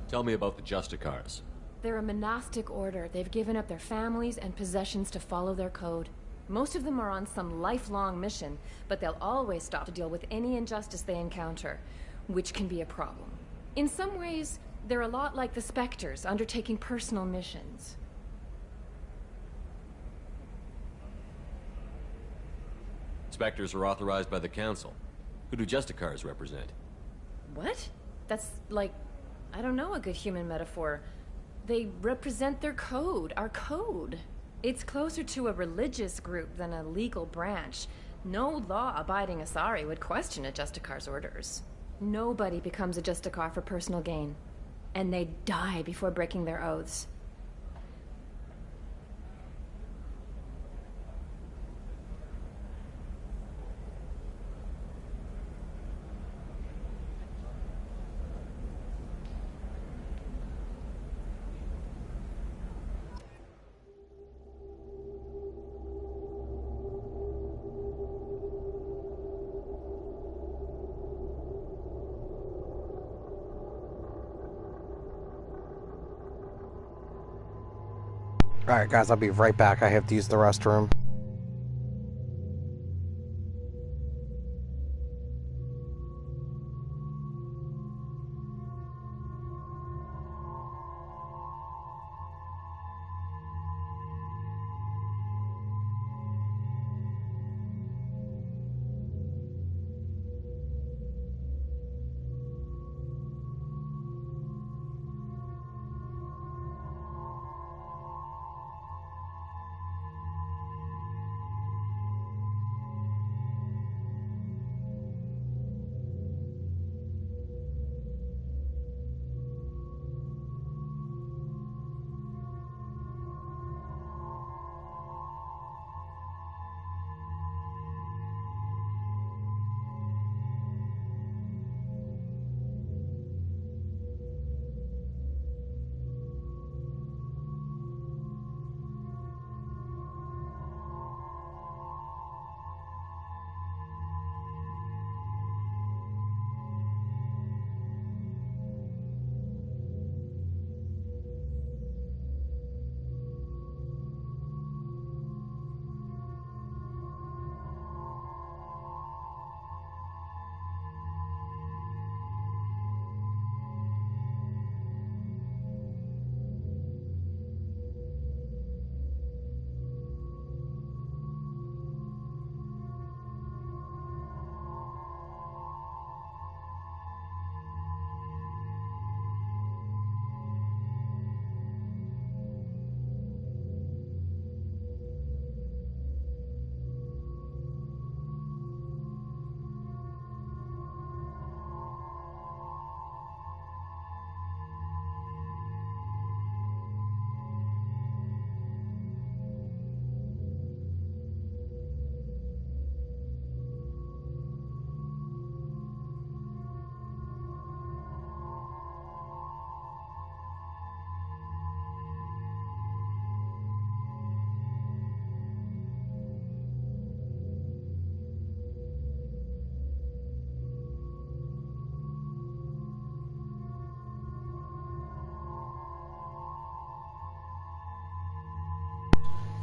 Tell me about the Justicars. They're a monastic order. They've given up their families and possessions to follow their code. Most of them are on some lifelong mission, but they'll always stop to deal with any injustice they encounter, which can be a problem. In some ways, they're a lot like the Spectres, undertaking personal missions. Spectres are authorized by the Council. Who do Justicars represent? What? That's like, I don't know, a good human metaphor. They represent their code, our code. It's closer to a religious group than a legal branch. No law-abiding Asari would question a Justicar's orders. Nobody becomes a Justicar for personal gain. And they die before breaking their oaths. Alright guys, I'll be right back. I have to use the restroom.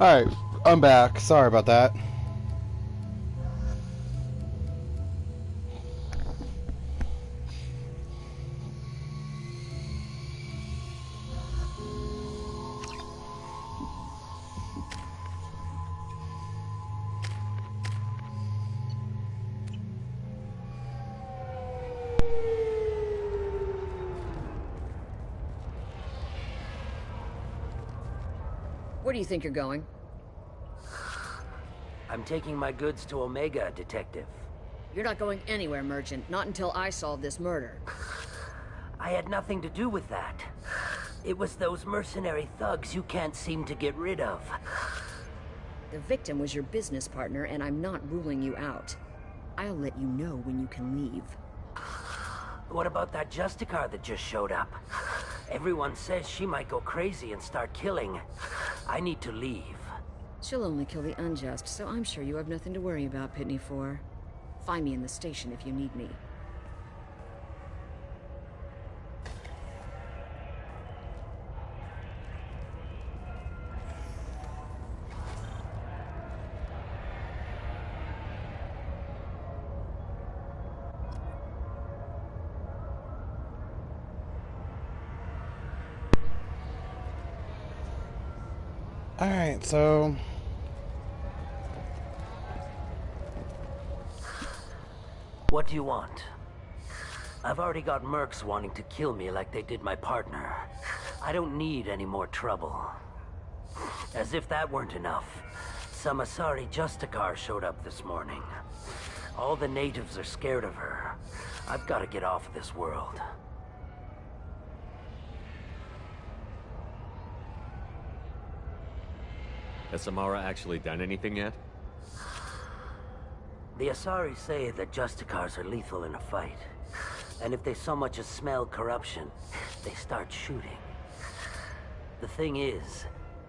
Alright, I'm back. Sorry about that. Where do you think you're going? I'm taking my goods to Omega, Detective. You're not going anywhere, Merchant. Not until I solve this murder. I had nothing to do with that. It was those mercenary thugs you can't seem to get rid of. The victim was your business partner, and I'm not ruling you out. I'll let you know when you can leave. What about that Justicar that just showed up? Everyone says she might go crazy and start killing. I need to leave. She'll only kill the unjust, so I'm sure you have nothing to worry about, Pitney 4. Find me in the station if you need me. Alright, so... What do you want? I've already got mercs wanting to kill me like they did my partner. I don't need any more trouble. As if that weren't enough, some Asari Justicar showed up this morning. All the natives are scared of her. I've got to get off of this world. Has Samara actually done anything yet? The Asari say that Justicars are lethal in a fight. And if they so much as smell corruption, they start shooting. The thing is,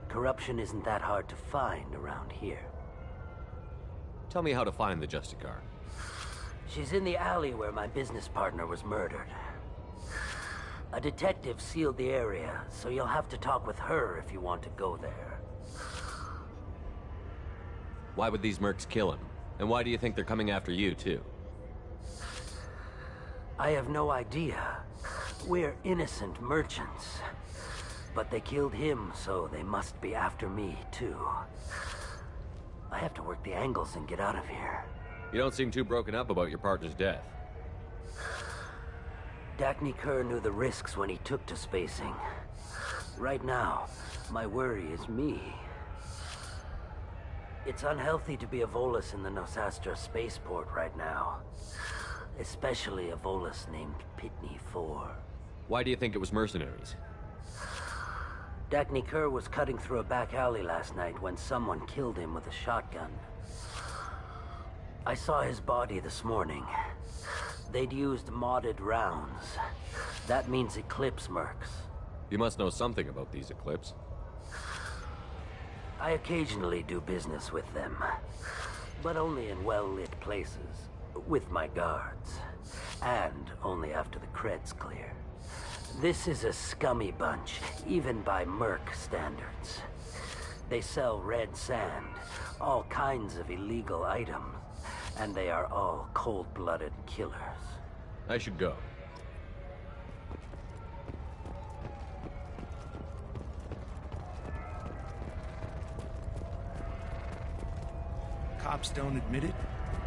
corruption isn't that hard to find around here. Tell me how to find the Justicar. She's in the alley where my business partner was murdered. A detective sealed the area, so you'll have to talk with her if you want to go there. Why would these mercs kill him? And why do you think they're coming after you, too? I have no idea. We're innocent merchants. But they killed him, so they must be after me, too. I have to work the angles and get out of here. You don't seem too broken up about your partner's death. Dacne Kerr knew the risks when he took to spacing. Right now, my worry is me. It's unhealthy to be a Volus in the Nosastra spaceport right now. Especially a Volus named Pitney 4. Why do you think it was mercenaries? Dacne Kerr was cutting through a back alley last night when someone killed him with a shotgun. I saw his body this morning. They'd used modded rounds. That means Eclipse mercs. You must know something about these Eclipse. I occasionally do business with them, but only in well-lit places, with my guards, and only after the creds clear. This is a scummy bunch, even by merc standards. They sell red sand, all kinds of illegal items, and they are all cold-blooded killers. I should go. Cops don't admit it,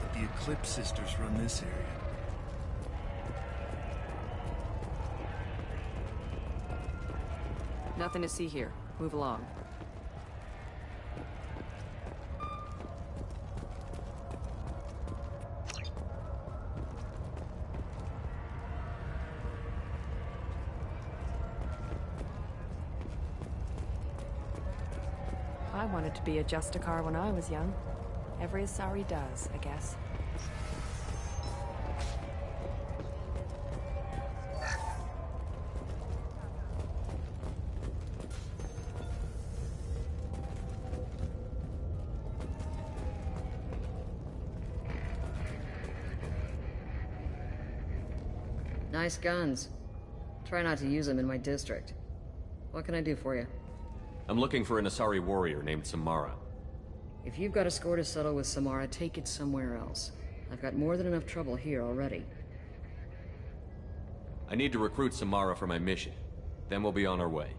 but the Eclipse sisters run this area. Nothing to see here. Move along. I wanted to be a Justicar when I was young. Every Asari does, I guess. Nice guns. Try not to use them in my district. What can I do for you? I'm looking for an Asari warrior named Samara. If you've got a score to settle with Samara, take it somewhere else. I've got more than enough trouble here already. I need to recruit Samara for my mission. Then we'll be on our way.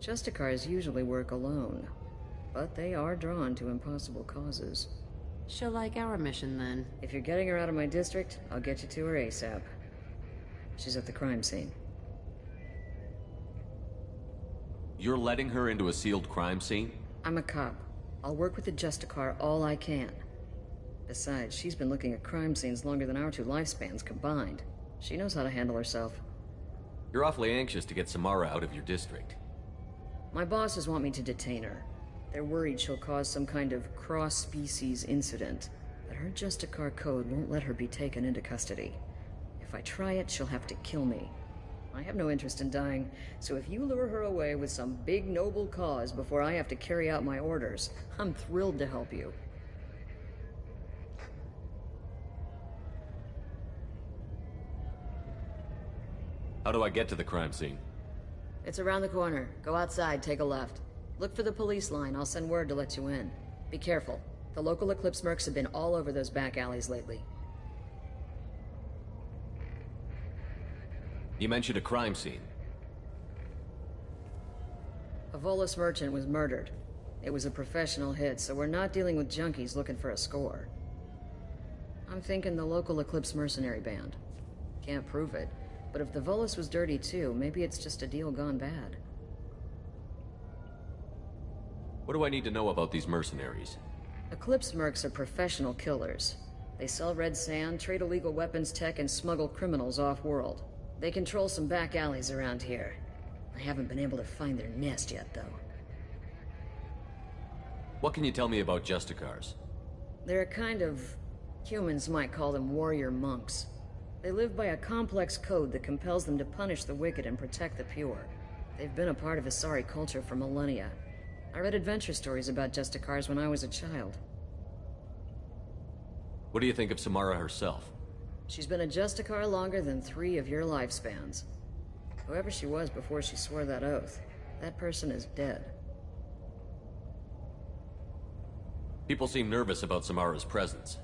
Justicars usually work alone, but they are drawn to impossible causes. She'll like our mission, then. If you're getting her out of my district, I'll get you to her ASAP. She's at the crime scene. You're letting her into a sealed crime scene? I'm a cop. I'll work with the Justicar all I can. Besides, she's been looking at crime scenes longer than our 2 lifespans combined. She knows how to handle herself. You're awfully anxious to get Samara out of your district. My bosses want me to detain her. They're worried she'll cause some kind of cross-species incident, but her Justicar code won't let her be taken into custody. If I try it, she'll have to kill me. I have no interest in dying, so if you lure her away with some big noble cause before I have to carry out my orders, I'm thrilled to help you. How do I get to the crime scene? It's around the corner. Go outside, take a left. Look for the police line. I'll send word to let you in. Be careful. The local Eclipse mercs have been all over those back alleys lately. You mentioned a crime scene. A Volus merchant was murdered. It was a professional hit, so we're not dealing with junkies looking for a score. I'm thinking the local Eclipse mercenary band. Can't prove it, but if the Volus was dirty too, maybe it's just a deal gone bad. What do I need to know about these mercenaries? Eclipse mercs are professional killers. They sell red sand, trade illegal weapons tech, and smuggle criminals off-world. They control some back alleys around here. I haven't been able to find their nest yet, though. What can you tell me about Justicars? They're a kind of... humans might call them warrior monks. They live by a complex code that compels them to punish the wicked and protect the pure. They've been a part of Asari culture for millennia. I read adventure stories about Justicars when I was a child. What do you think of Samara herself? She's been a Justicar longer than 3 of your lifespans. Whoever she was before she swore that oath, that person is dead. People seem nervous about Samara's presence.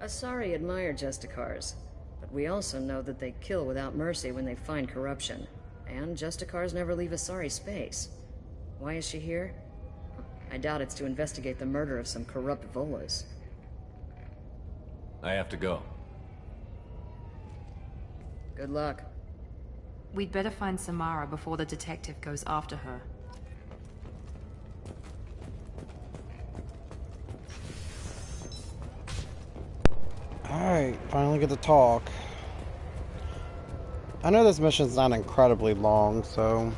Asari admire Justicars, but we also know that they kill without mercy when they find corruption. And Justicars never leave Asari space. Why is she here? I doubt it's to investigate the murder of some corrupt Volas. I have to go. Good luck. We'd better find Samara before the detective goes after her. Alright, finally get to talk. I know this mission's not incredibly long, so...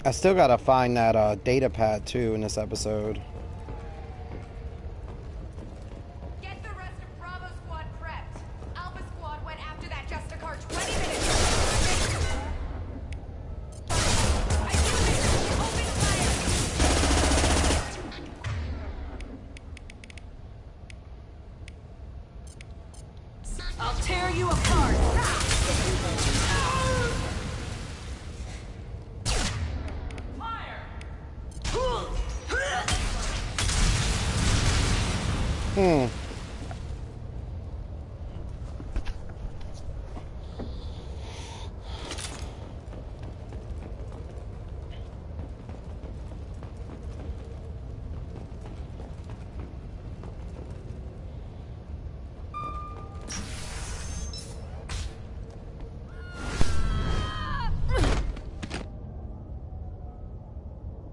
I still gotta find that data pad too in this episode. Get the rest of Bravo Squad prepped. Alpha Squad went after that Justicar 20 minutes. I'll tear you apart!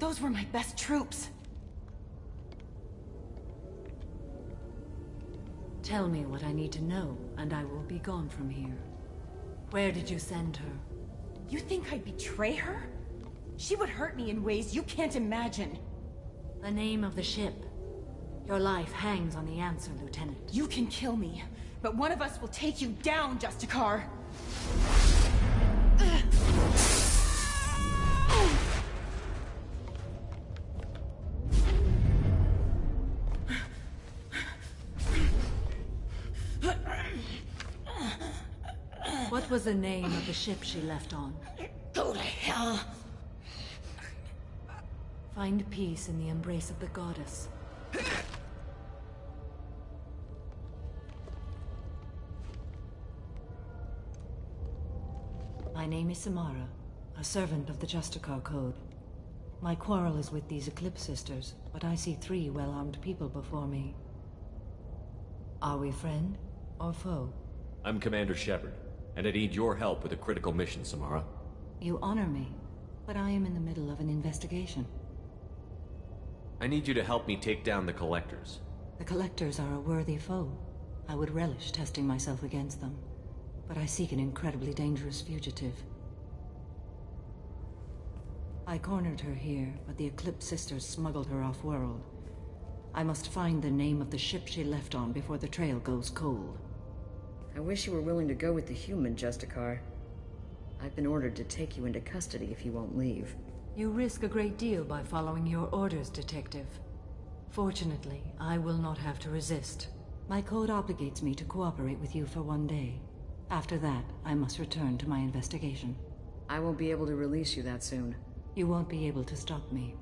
Those were my best troops. Tell me what I need to know, and I will be gone from here. Where did you send her? You think I'd betray her? She would hurt me in ways you can't imagine. The name of the ship. Your life hangs on the answer, Lieutenant. You can kill me, but one of us will take you down, Justicar. What was the name of the ship she left on? Go to hell! Find peace in the embrace of the goddess. My name is Samara, a servant of the Justicar Code. My quarrel is with these Eclipse Sisters, but I see 3 well-armed people before me. Are we friend or foe? I'm Commander Shepard, and I need your help with a critical mission, Samara. You honor me, but I am in the middle of an investigation. I need you to help me take down the Collectors. The Collectors are a worthy foe. I would relish testing myself against them, but I seek an incredibly dangerous fugitive. I cornered her here, but the Eclipse Sisters smuggled her off-world. I must find the name of the ship she left on before the trail goes cold. I wish you were willing to go with the human, Justicar. I've been ordered to take you into custody if you won't leave. You risk a great deal by following your orders, Detective. Fortunately, I will not have to resist. My code obligates me to cooperate with you for 1 day. After that, I must return to my investigation. I won't be able to release you that soon. You won't be able to stop me.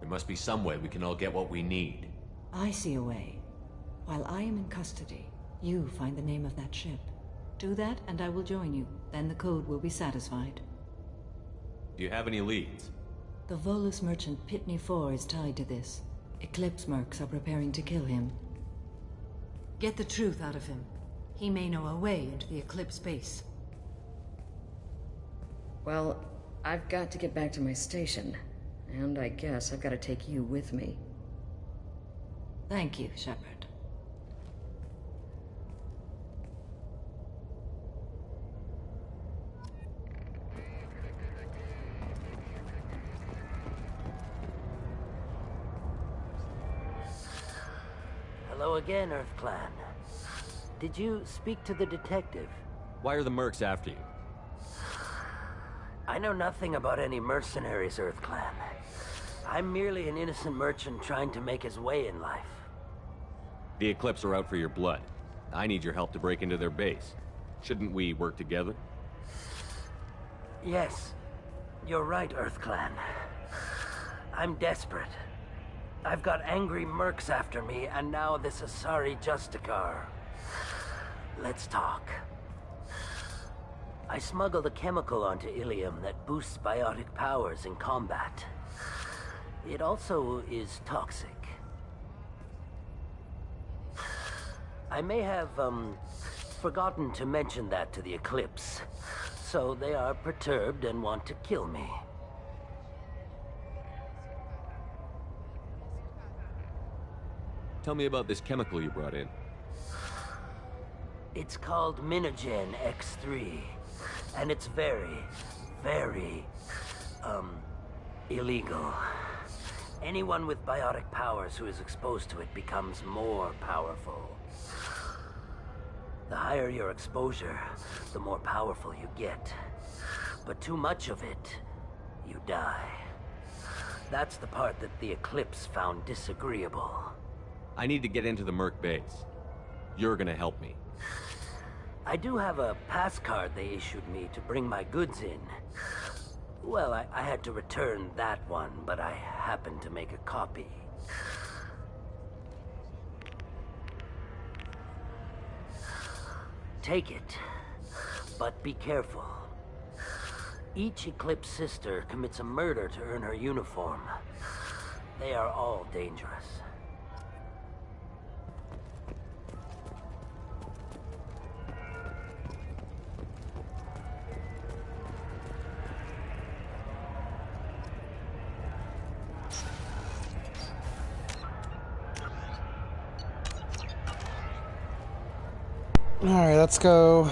There must be some way we can all get what we need. I see a way. While I am in custody, you find the name of that ship. Do that, and I will join you. Then the code will be satisfied. Do you have any leads? The Volus merchant Pitney 4 is tied to this. Eclipse mercs are preparing to kill him. Get the truth out of him. He may know a way into the Eclipse base. Well, I've got to get back to my station. And I guess I've got to take you with me. Thank you, Shepard. Hello again, Earth Clan. Did you speak to the detective? Why are the mercs after you? I know nothing about any mercenaries, Earth Clan. I'm merely an innocent merchant trying to make his way in life. The Eclipse are out for your blood. I need your help to break into their base. Shouldn't we work together? Yes, you're right, Earth Clan. I'm desperate. I've got angry mercs after me, and now this Asari Justicar. Let's talk. I smuggled a chemical onto Ilium that boosts biotic powers in combat. It also is toxic. I may have, forgotten to mention that to the Eclipse, so they are perturbed and want to kill me. Tell me about this chemical you brought in. It's called Minogen X3, and it's very, very, illegal. Anyone with biotic powers who is exposed to it becomes more powerful. The higher your exposure, the more powerful you get. But too much of it, you die. That's the part that the Eclipse found disagreeable. I need to get into the merc base. You're gonna help me. I do have a pass card they issued me to bring my goods in. Well, I had to return that one, but I happened to make a copy. Take it, but be careful. Each Eclipse sister commits a murder to earn her uniform. They are all dangerous. Alright, let's go.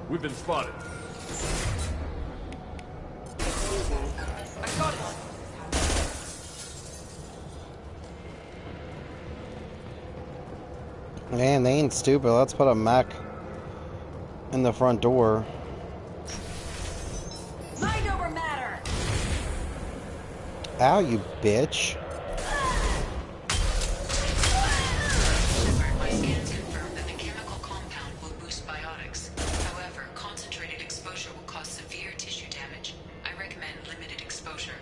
We've been spotted. I got it! Man, they ain't stupid. Let's put a mech in the front door. Mind over matter! Ow, you bitch. My scans confirm that the chemical compound will boost biotics. However, concentrated exposure will cause severe tissue damage. I recommend limited exposure.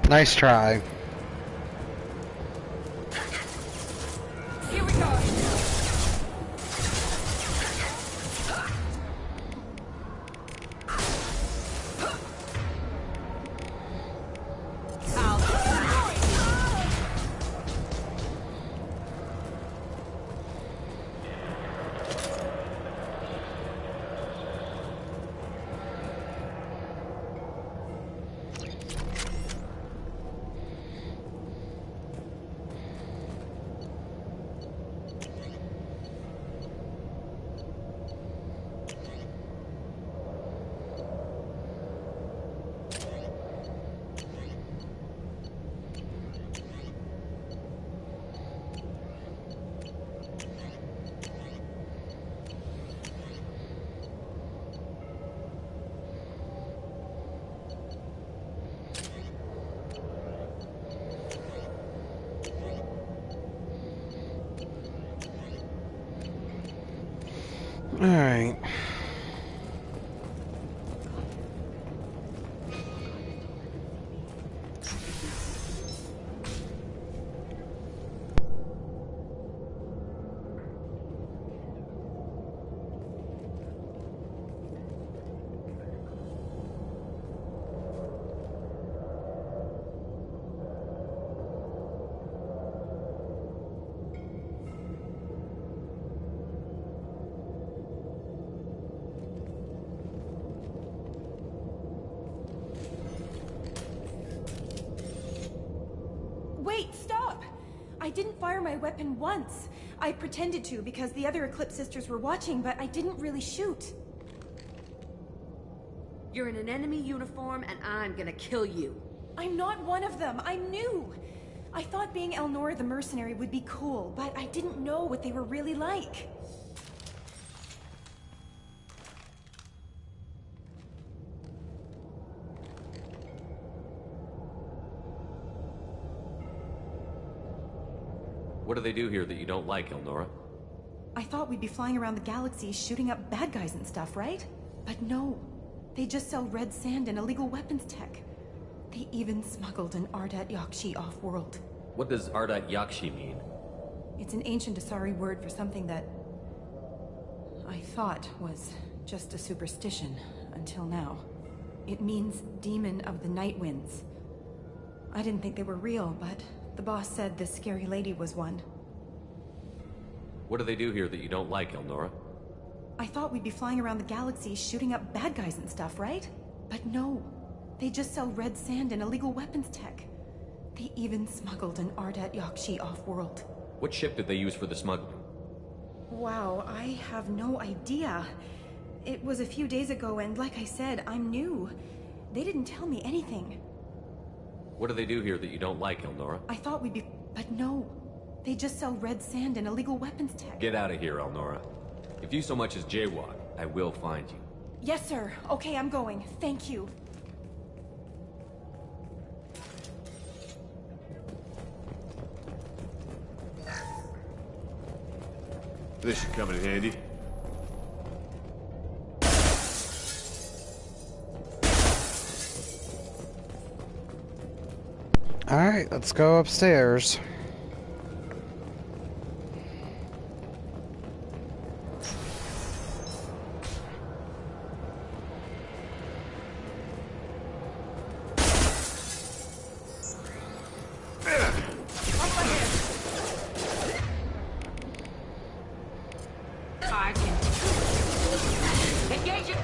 Nice try. Here we go! All right. Wait, stop! I didn't fire my weapon once. I pretended to because the other Eclipse sisters were watching, but I didn't really shoot. You're in an enemy uniform, and I'm gonna kill you. I'm not one of them. I'm new. I thought being Elnora the mercenary would be cool, but I didn't know what they were really like. What do they do here that you don't like, Elnora? I thought we'd be flying around the galaxy shooting up bad guys and stuff, right? But no. They just sell red sand and illegal weapons tech. They even smuggled an Ardat Yakshi off-world. What does Ardat Yakshi mean? It's an ancient Asari word for something that I thought was just a superstition until now. It means demon of the night winds. I didn't think they were real, but the boss said this scary lady was one. What do they do here that you don't like, Elnora? I thought we'd be flying around the galaxy shooting up bad guys and stuff, right? But no. They just sell red sand and illegal weapons tech. They even smuggled an Ardat Yakshi off-world. What ship did they use for the smuggling? Wow, I have no idea. It was a few days ago, and like I said, I'm new. They didn't tell me anything. What do they do here that you don't like, Elnora? I thought we'd be... but no. They just sell red sand and illegal weapons tech. Get out of here, Elnora. If you so much as jaywalk, I will find you. Yes, sir. Okay, I'm going. Thank you. This should come in handy. Alright, let's go upstairs. Engage it!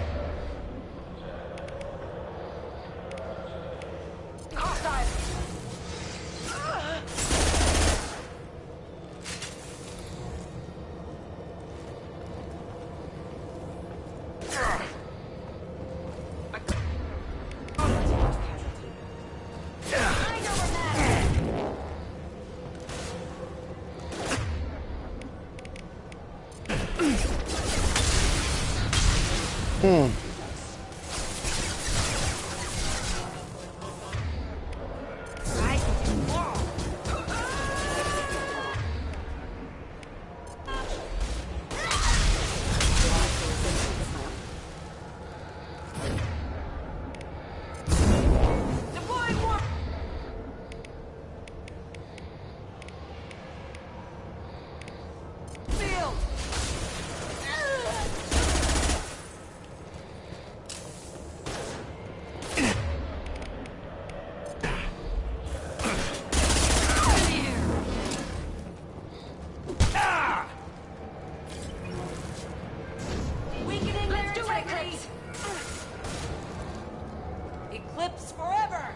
Eclipse forever!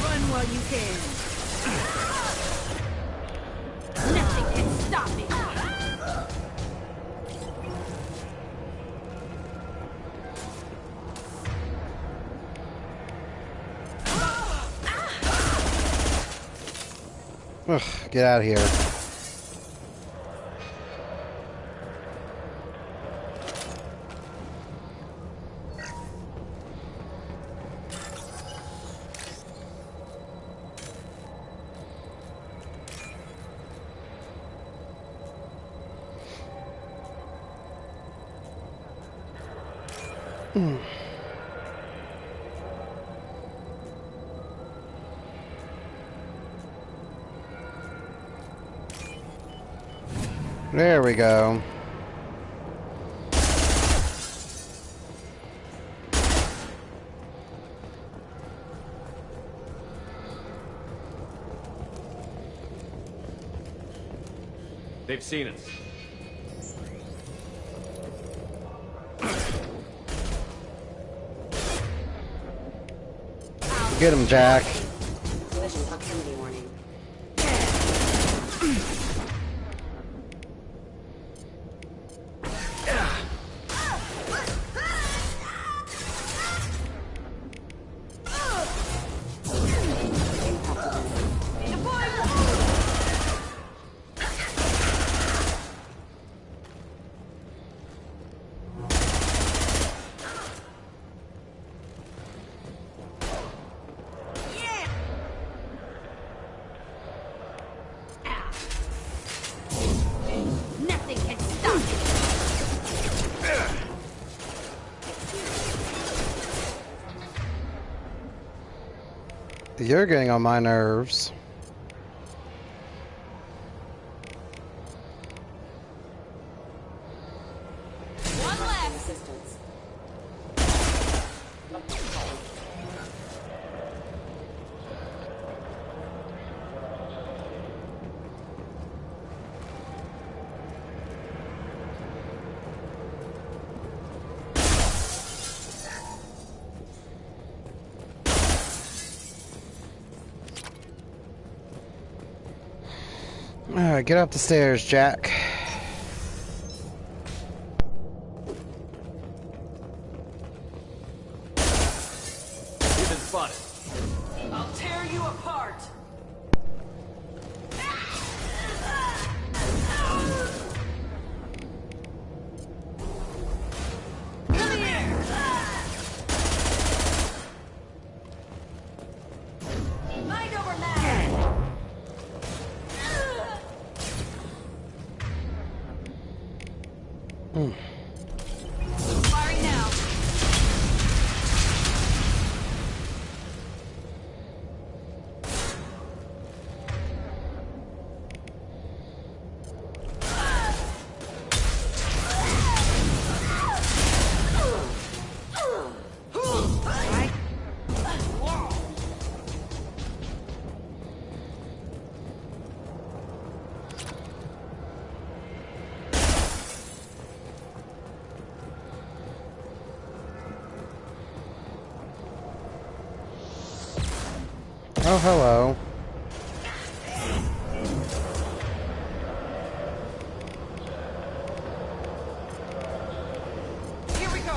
Run while you can. Nothing can stop me. Ugh, get out of here. There we go. They've seen us. Get him, Jack. Collision proximity warning. Nothing can stop me. You're getting on my nerves. One left! Alright, get up the stairs, Jack. We've been spotted. apart! Mind over matter! Firing now. Oh, hello. Here we go.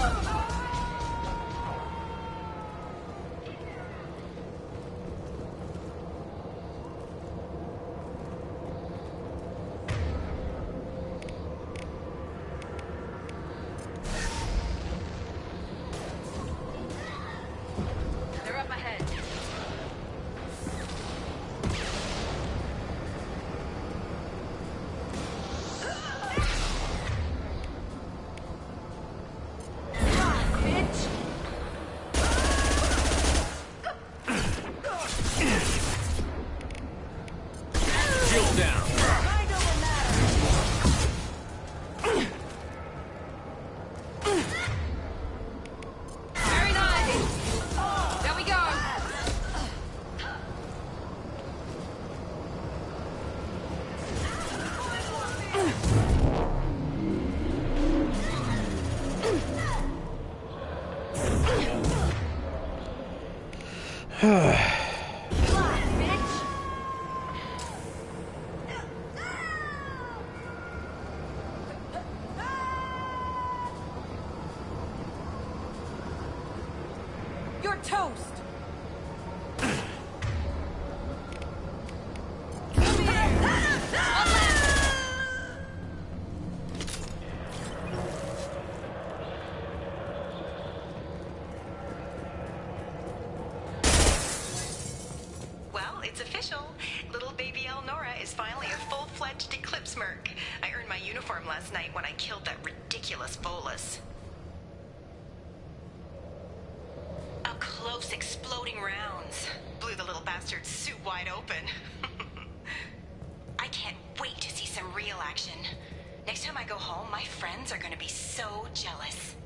They're up ahead. Shield down. Very nice. There we go. You're toast. Well, it's official. Little baby Elnora is finally a full-fledged Eclipse Merc. I earned my uniform last night when I killed that ridiculous bolus. Up close, exploding rounds. Blew the little bastard's suit wide open. I can't wait to see some real action. Next time I go home, my friends are gonna be so jealous.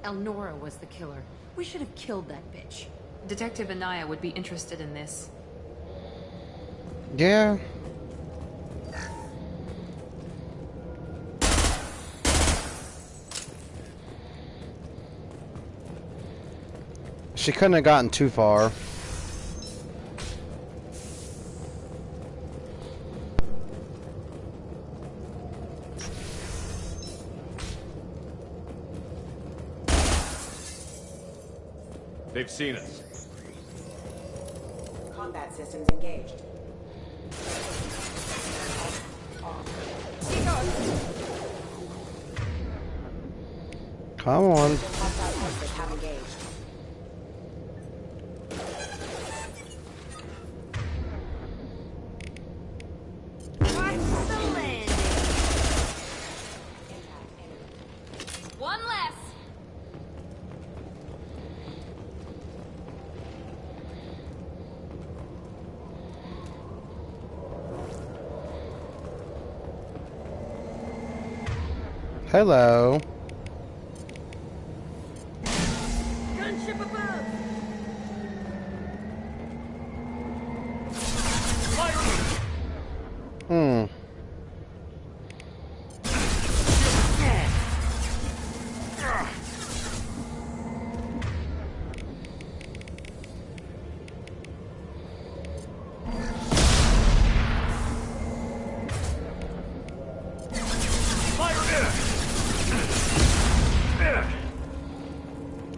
Elnora was the killer. We should have killed that bitch. Detective Anaya would be interested in this. Yeah. She couldn't have gotten too far. They've seen us. Combat systems engaged. Come on. Have engaged. One less. Hello. Gunship above. Hmm.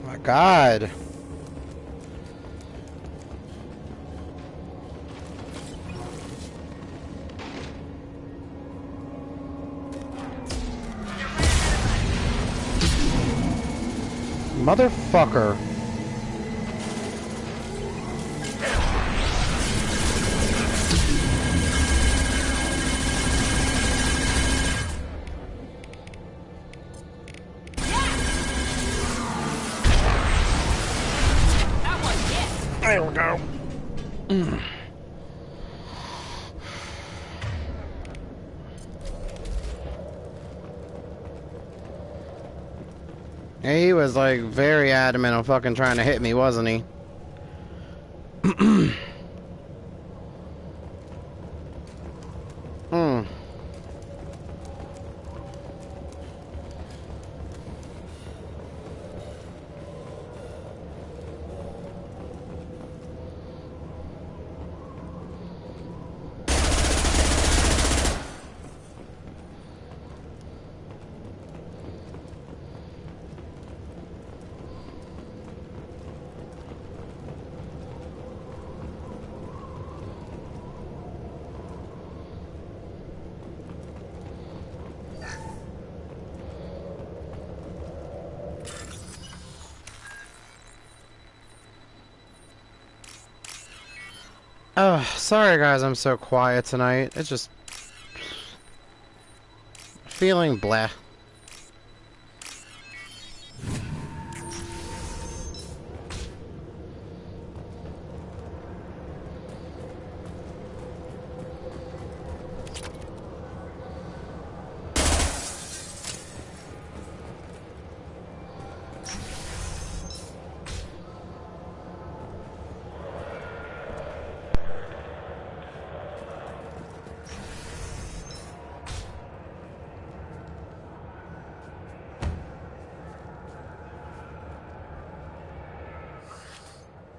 My God. Motherfucker. There we go. He was like very adamant on fucking trying to hit me, wasn't he? Oh, sorry guys, I'm so quiet tonight. It's just feeling blah.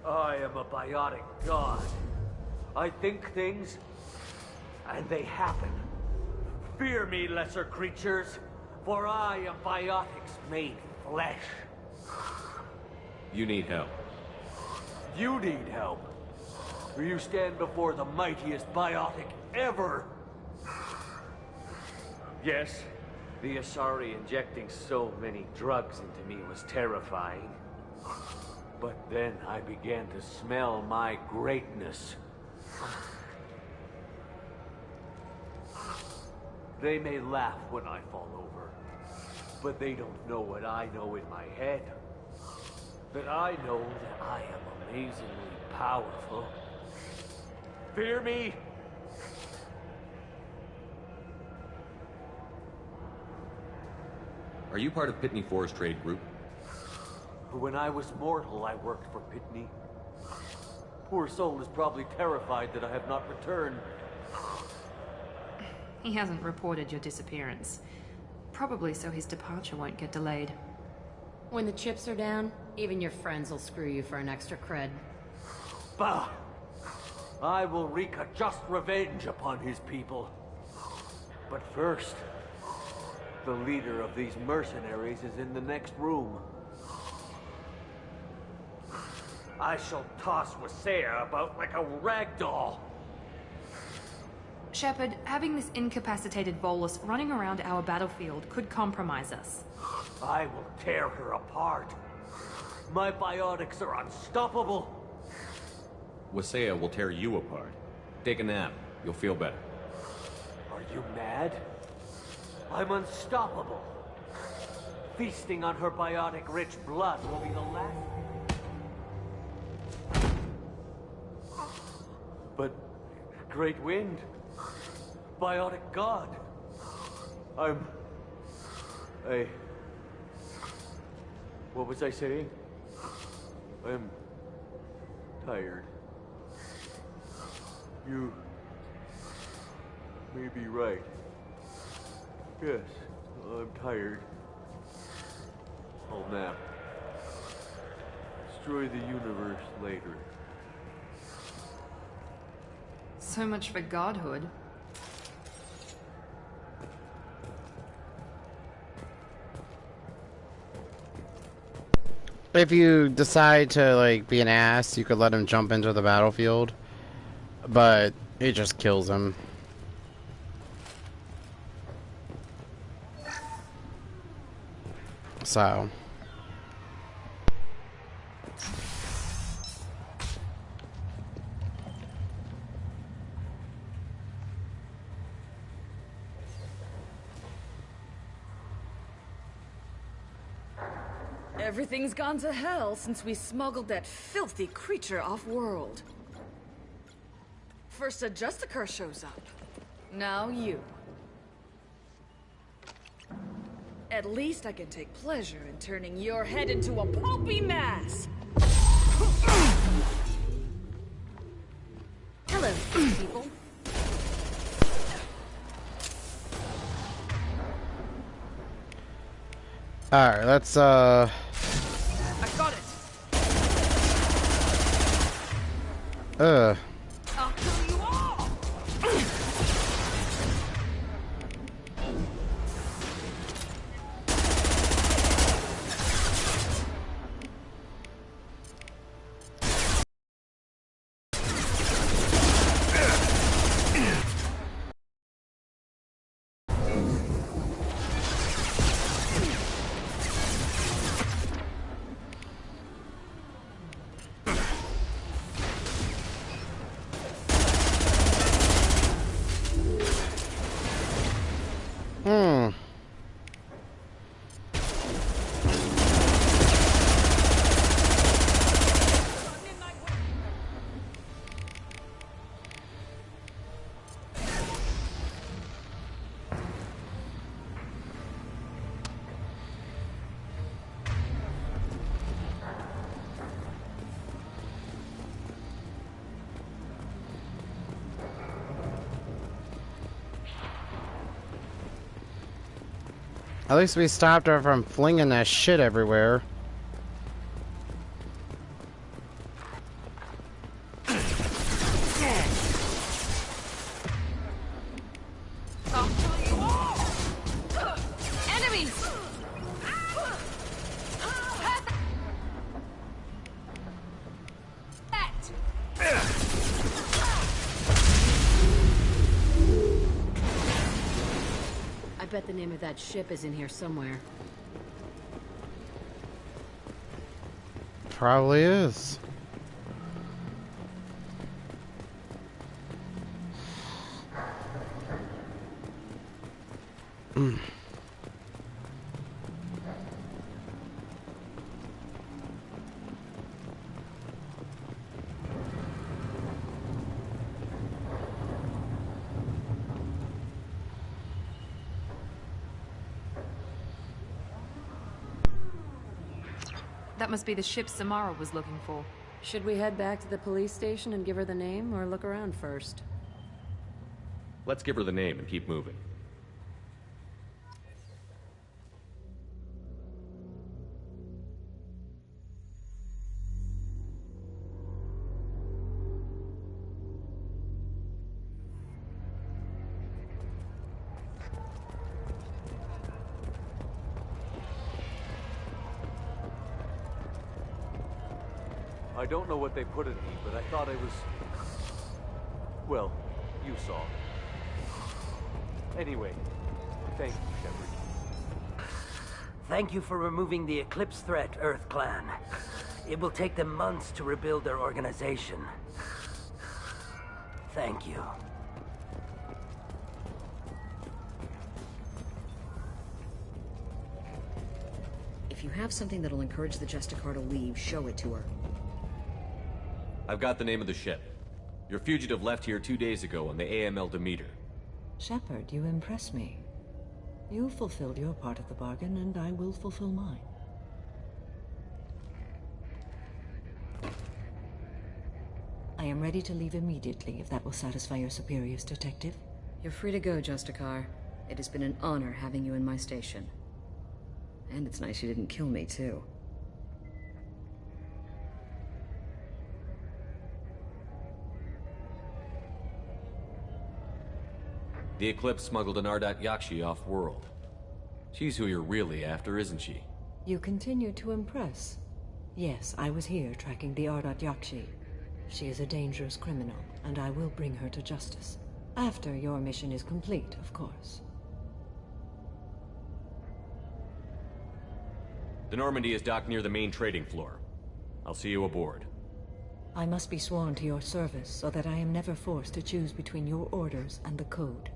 I am a biotic god. I think things, and they happen. Fear me, lesser creatures, for I am biotics made flesh. You need help. You need help. You stand before the mightiest biotic ever. Yes, the Asari injecting so many drugs into me was terrifying. But then I began to smell my greatness. They may laugh when I fall over, but they don't know what I know in my head. That I know that I am amazingly powerful. Fear me? Are you part of Pitney Forest Trade Group? When I was mortal, I worked for Pitney. Poor soul is probably terrified that I have not returned. He hasn't reported your disappearance. Probably so his departure won't get delayed. When the chips are down, even your friends will screw you for an extra cred. Bah! I will wreak a just revenge upon his people. But first, the leader of these mercenaries is in the next room. I shall toss Wasea about like a rag doll. Shepard, having this incapacitated Volus running around our battlefield could compromise us. I will tear her apart. My biotics are unstoppable. Wasea will tear you apart. Take a nap. You'll feel better. Are you mad? I'm unstoppable. Feasting on her biotic-rich blood will be the last... But... Great Wind... Biotic God... What was I saying? I'm... tired. You... may be right. Yes, I'm tired. I'll nap. Destroy the universe later. So much for godhood. If you decide to, like, be an ass, you could let him jump into the battlefield. But it just kills him. So. Everything's gone to hell since we smuggled that filthy creature off-world. First a Justicar shows up. Now you. At least I can take pleasure in turning your head into a pulpy mass! Hello, people. Alright, let's I got it! I'll kill you all! At least we stopped her from flinging that shit everywhere. I'll kill you all! Enemies! I bet the name of that ship is in here somewhere. Probably is. That must be the ship Samara was looking for. Should we head back to the police station and give her the name, or look around first? Let's give her the name and keep moving. I don't know what they put in me, but I thought I was... Well, you saw. Anyway, thank you, Shepard. Thank you for removing the Eclipse threat, Earth Clan. It will take them months to rebuild their organization. Thank you. If you have something that'll encourage the Justicar to leave, show it to her. I've got the name of the ship. Your fugitive left here 2 days ago on the AML Demeter. Shepard, you impress me. You fulfilled your part of the bargain, and I will fulfill mine. I am ready to leave immediately, if that will satisfy your superiors, Detective. You're free to go, Justicar. It has been an honor having you in my station. And it's nice you didn't kill me, too. The Eclipse smuggled an Ardat Yakshi off-world. She's who you're really after, isn't she? You continue to impress. Yes, I was here tracking the Ardat Yakshi. She is a dangerous criminal, and I will bring her to justice. After your mission is complete, of course. The Normandy is docked near the main trading floor. I'll see you aboard. I must be sworn to your service, so that I am never forced to choose between your orders and the Code.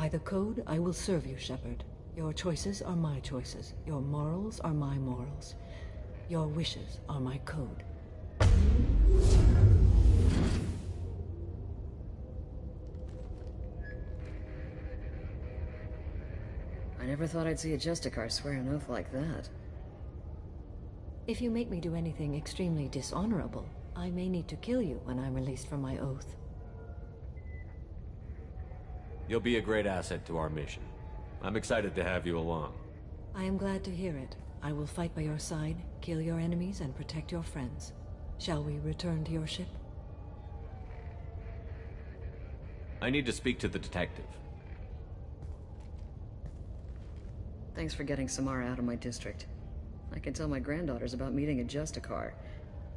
By the code, I will serve you, Shepard. Your choices are my choices. Your morals are my morals. Your wishes are my code. I never thought I'd see a Justicar swear an oath like that. If you make me do anything extremely dishonorable, I may need to kill you when I'm released from my oath. You'll be a great asset to our mission. I'm excited to have you along. I am glad to hear it. I will fight by your side, kill your enemies, and protect your friends. Shall we return to your ship? I need to speak to the detective. Thanks for getting Samara out of my district. I can tell my granddaughters about meeting a Justicar.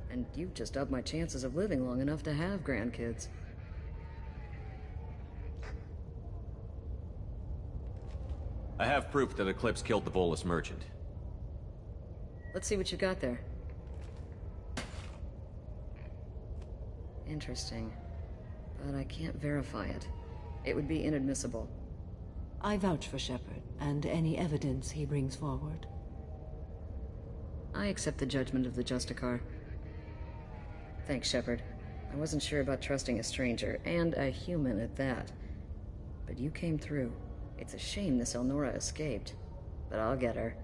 And you've just upped my chances of living long enough to have grandkids. I have proof that Eclipse killed the Volus merchant. Let's see what you got there. Interesting. But I can't verify it. It would be inadmissible. I vouch for Shepard, and any evidence he brings forward. I accept the judgment of the Justicar. Thanks, Shepard. I wasn't sure about trusting a stranger, and a human at that. But you came through. It's a shame this Elnora escaped. But I'll get her.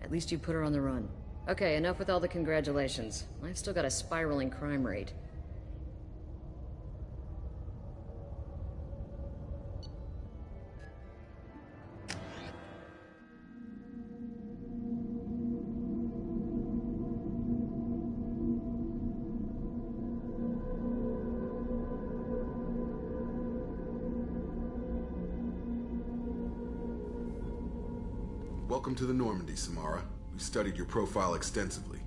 At least you put her on the run. Okay, enough with all the congratulations. I've still got a spiraling crime rate. Welcome to the Normandy, Samara. We've studied your profile extensively.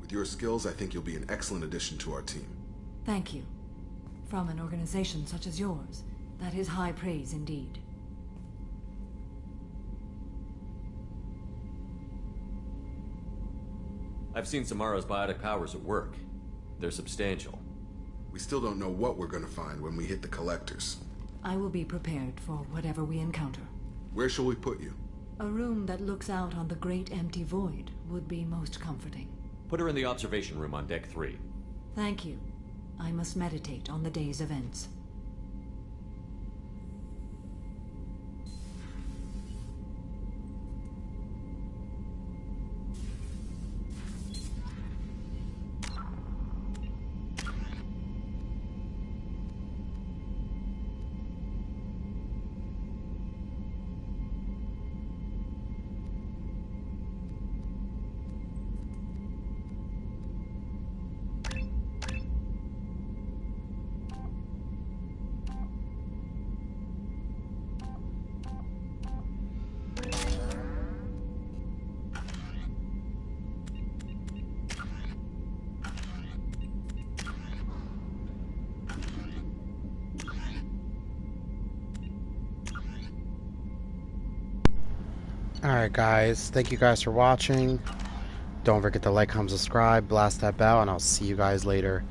With your skills, I think you'll be an excellent addition to our team. Thank you. From an organization such as yours, that is high praise indeed. I've seen Samara's biotic powers at work. They're substantial. We still don't know what we're going to find when we hit the collectors. I will be prepared for whatever we encounter. Where shall we put you? A room that looks out on the great empty void would be most comforting. Put her in the observation room on Deck 3. Thank you. I must meditate on the day's events. Alright guys, thank you guys for watching. Don't forget to like, comment, subscribe, blast that bell, and I'll see you guys later.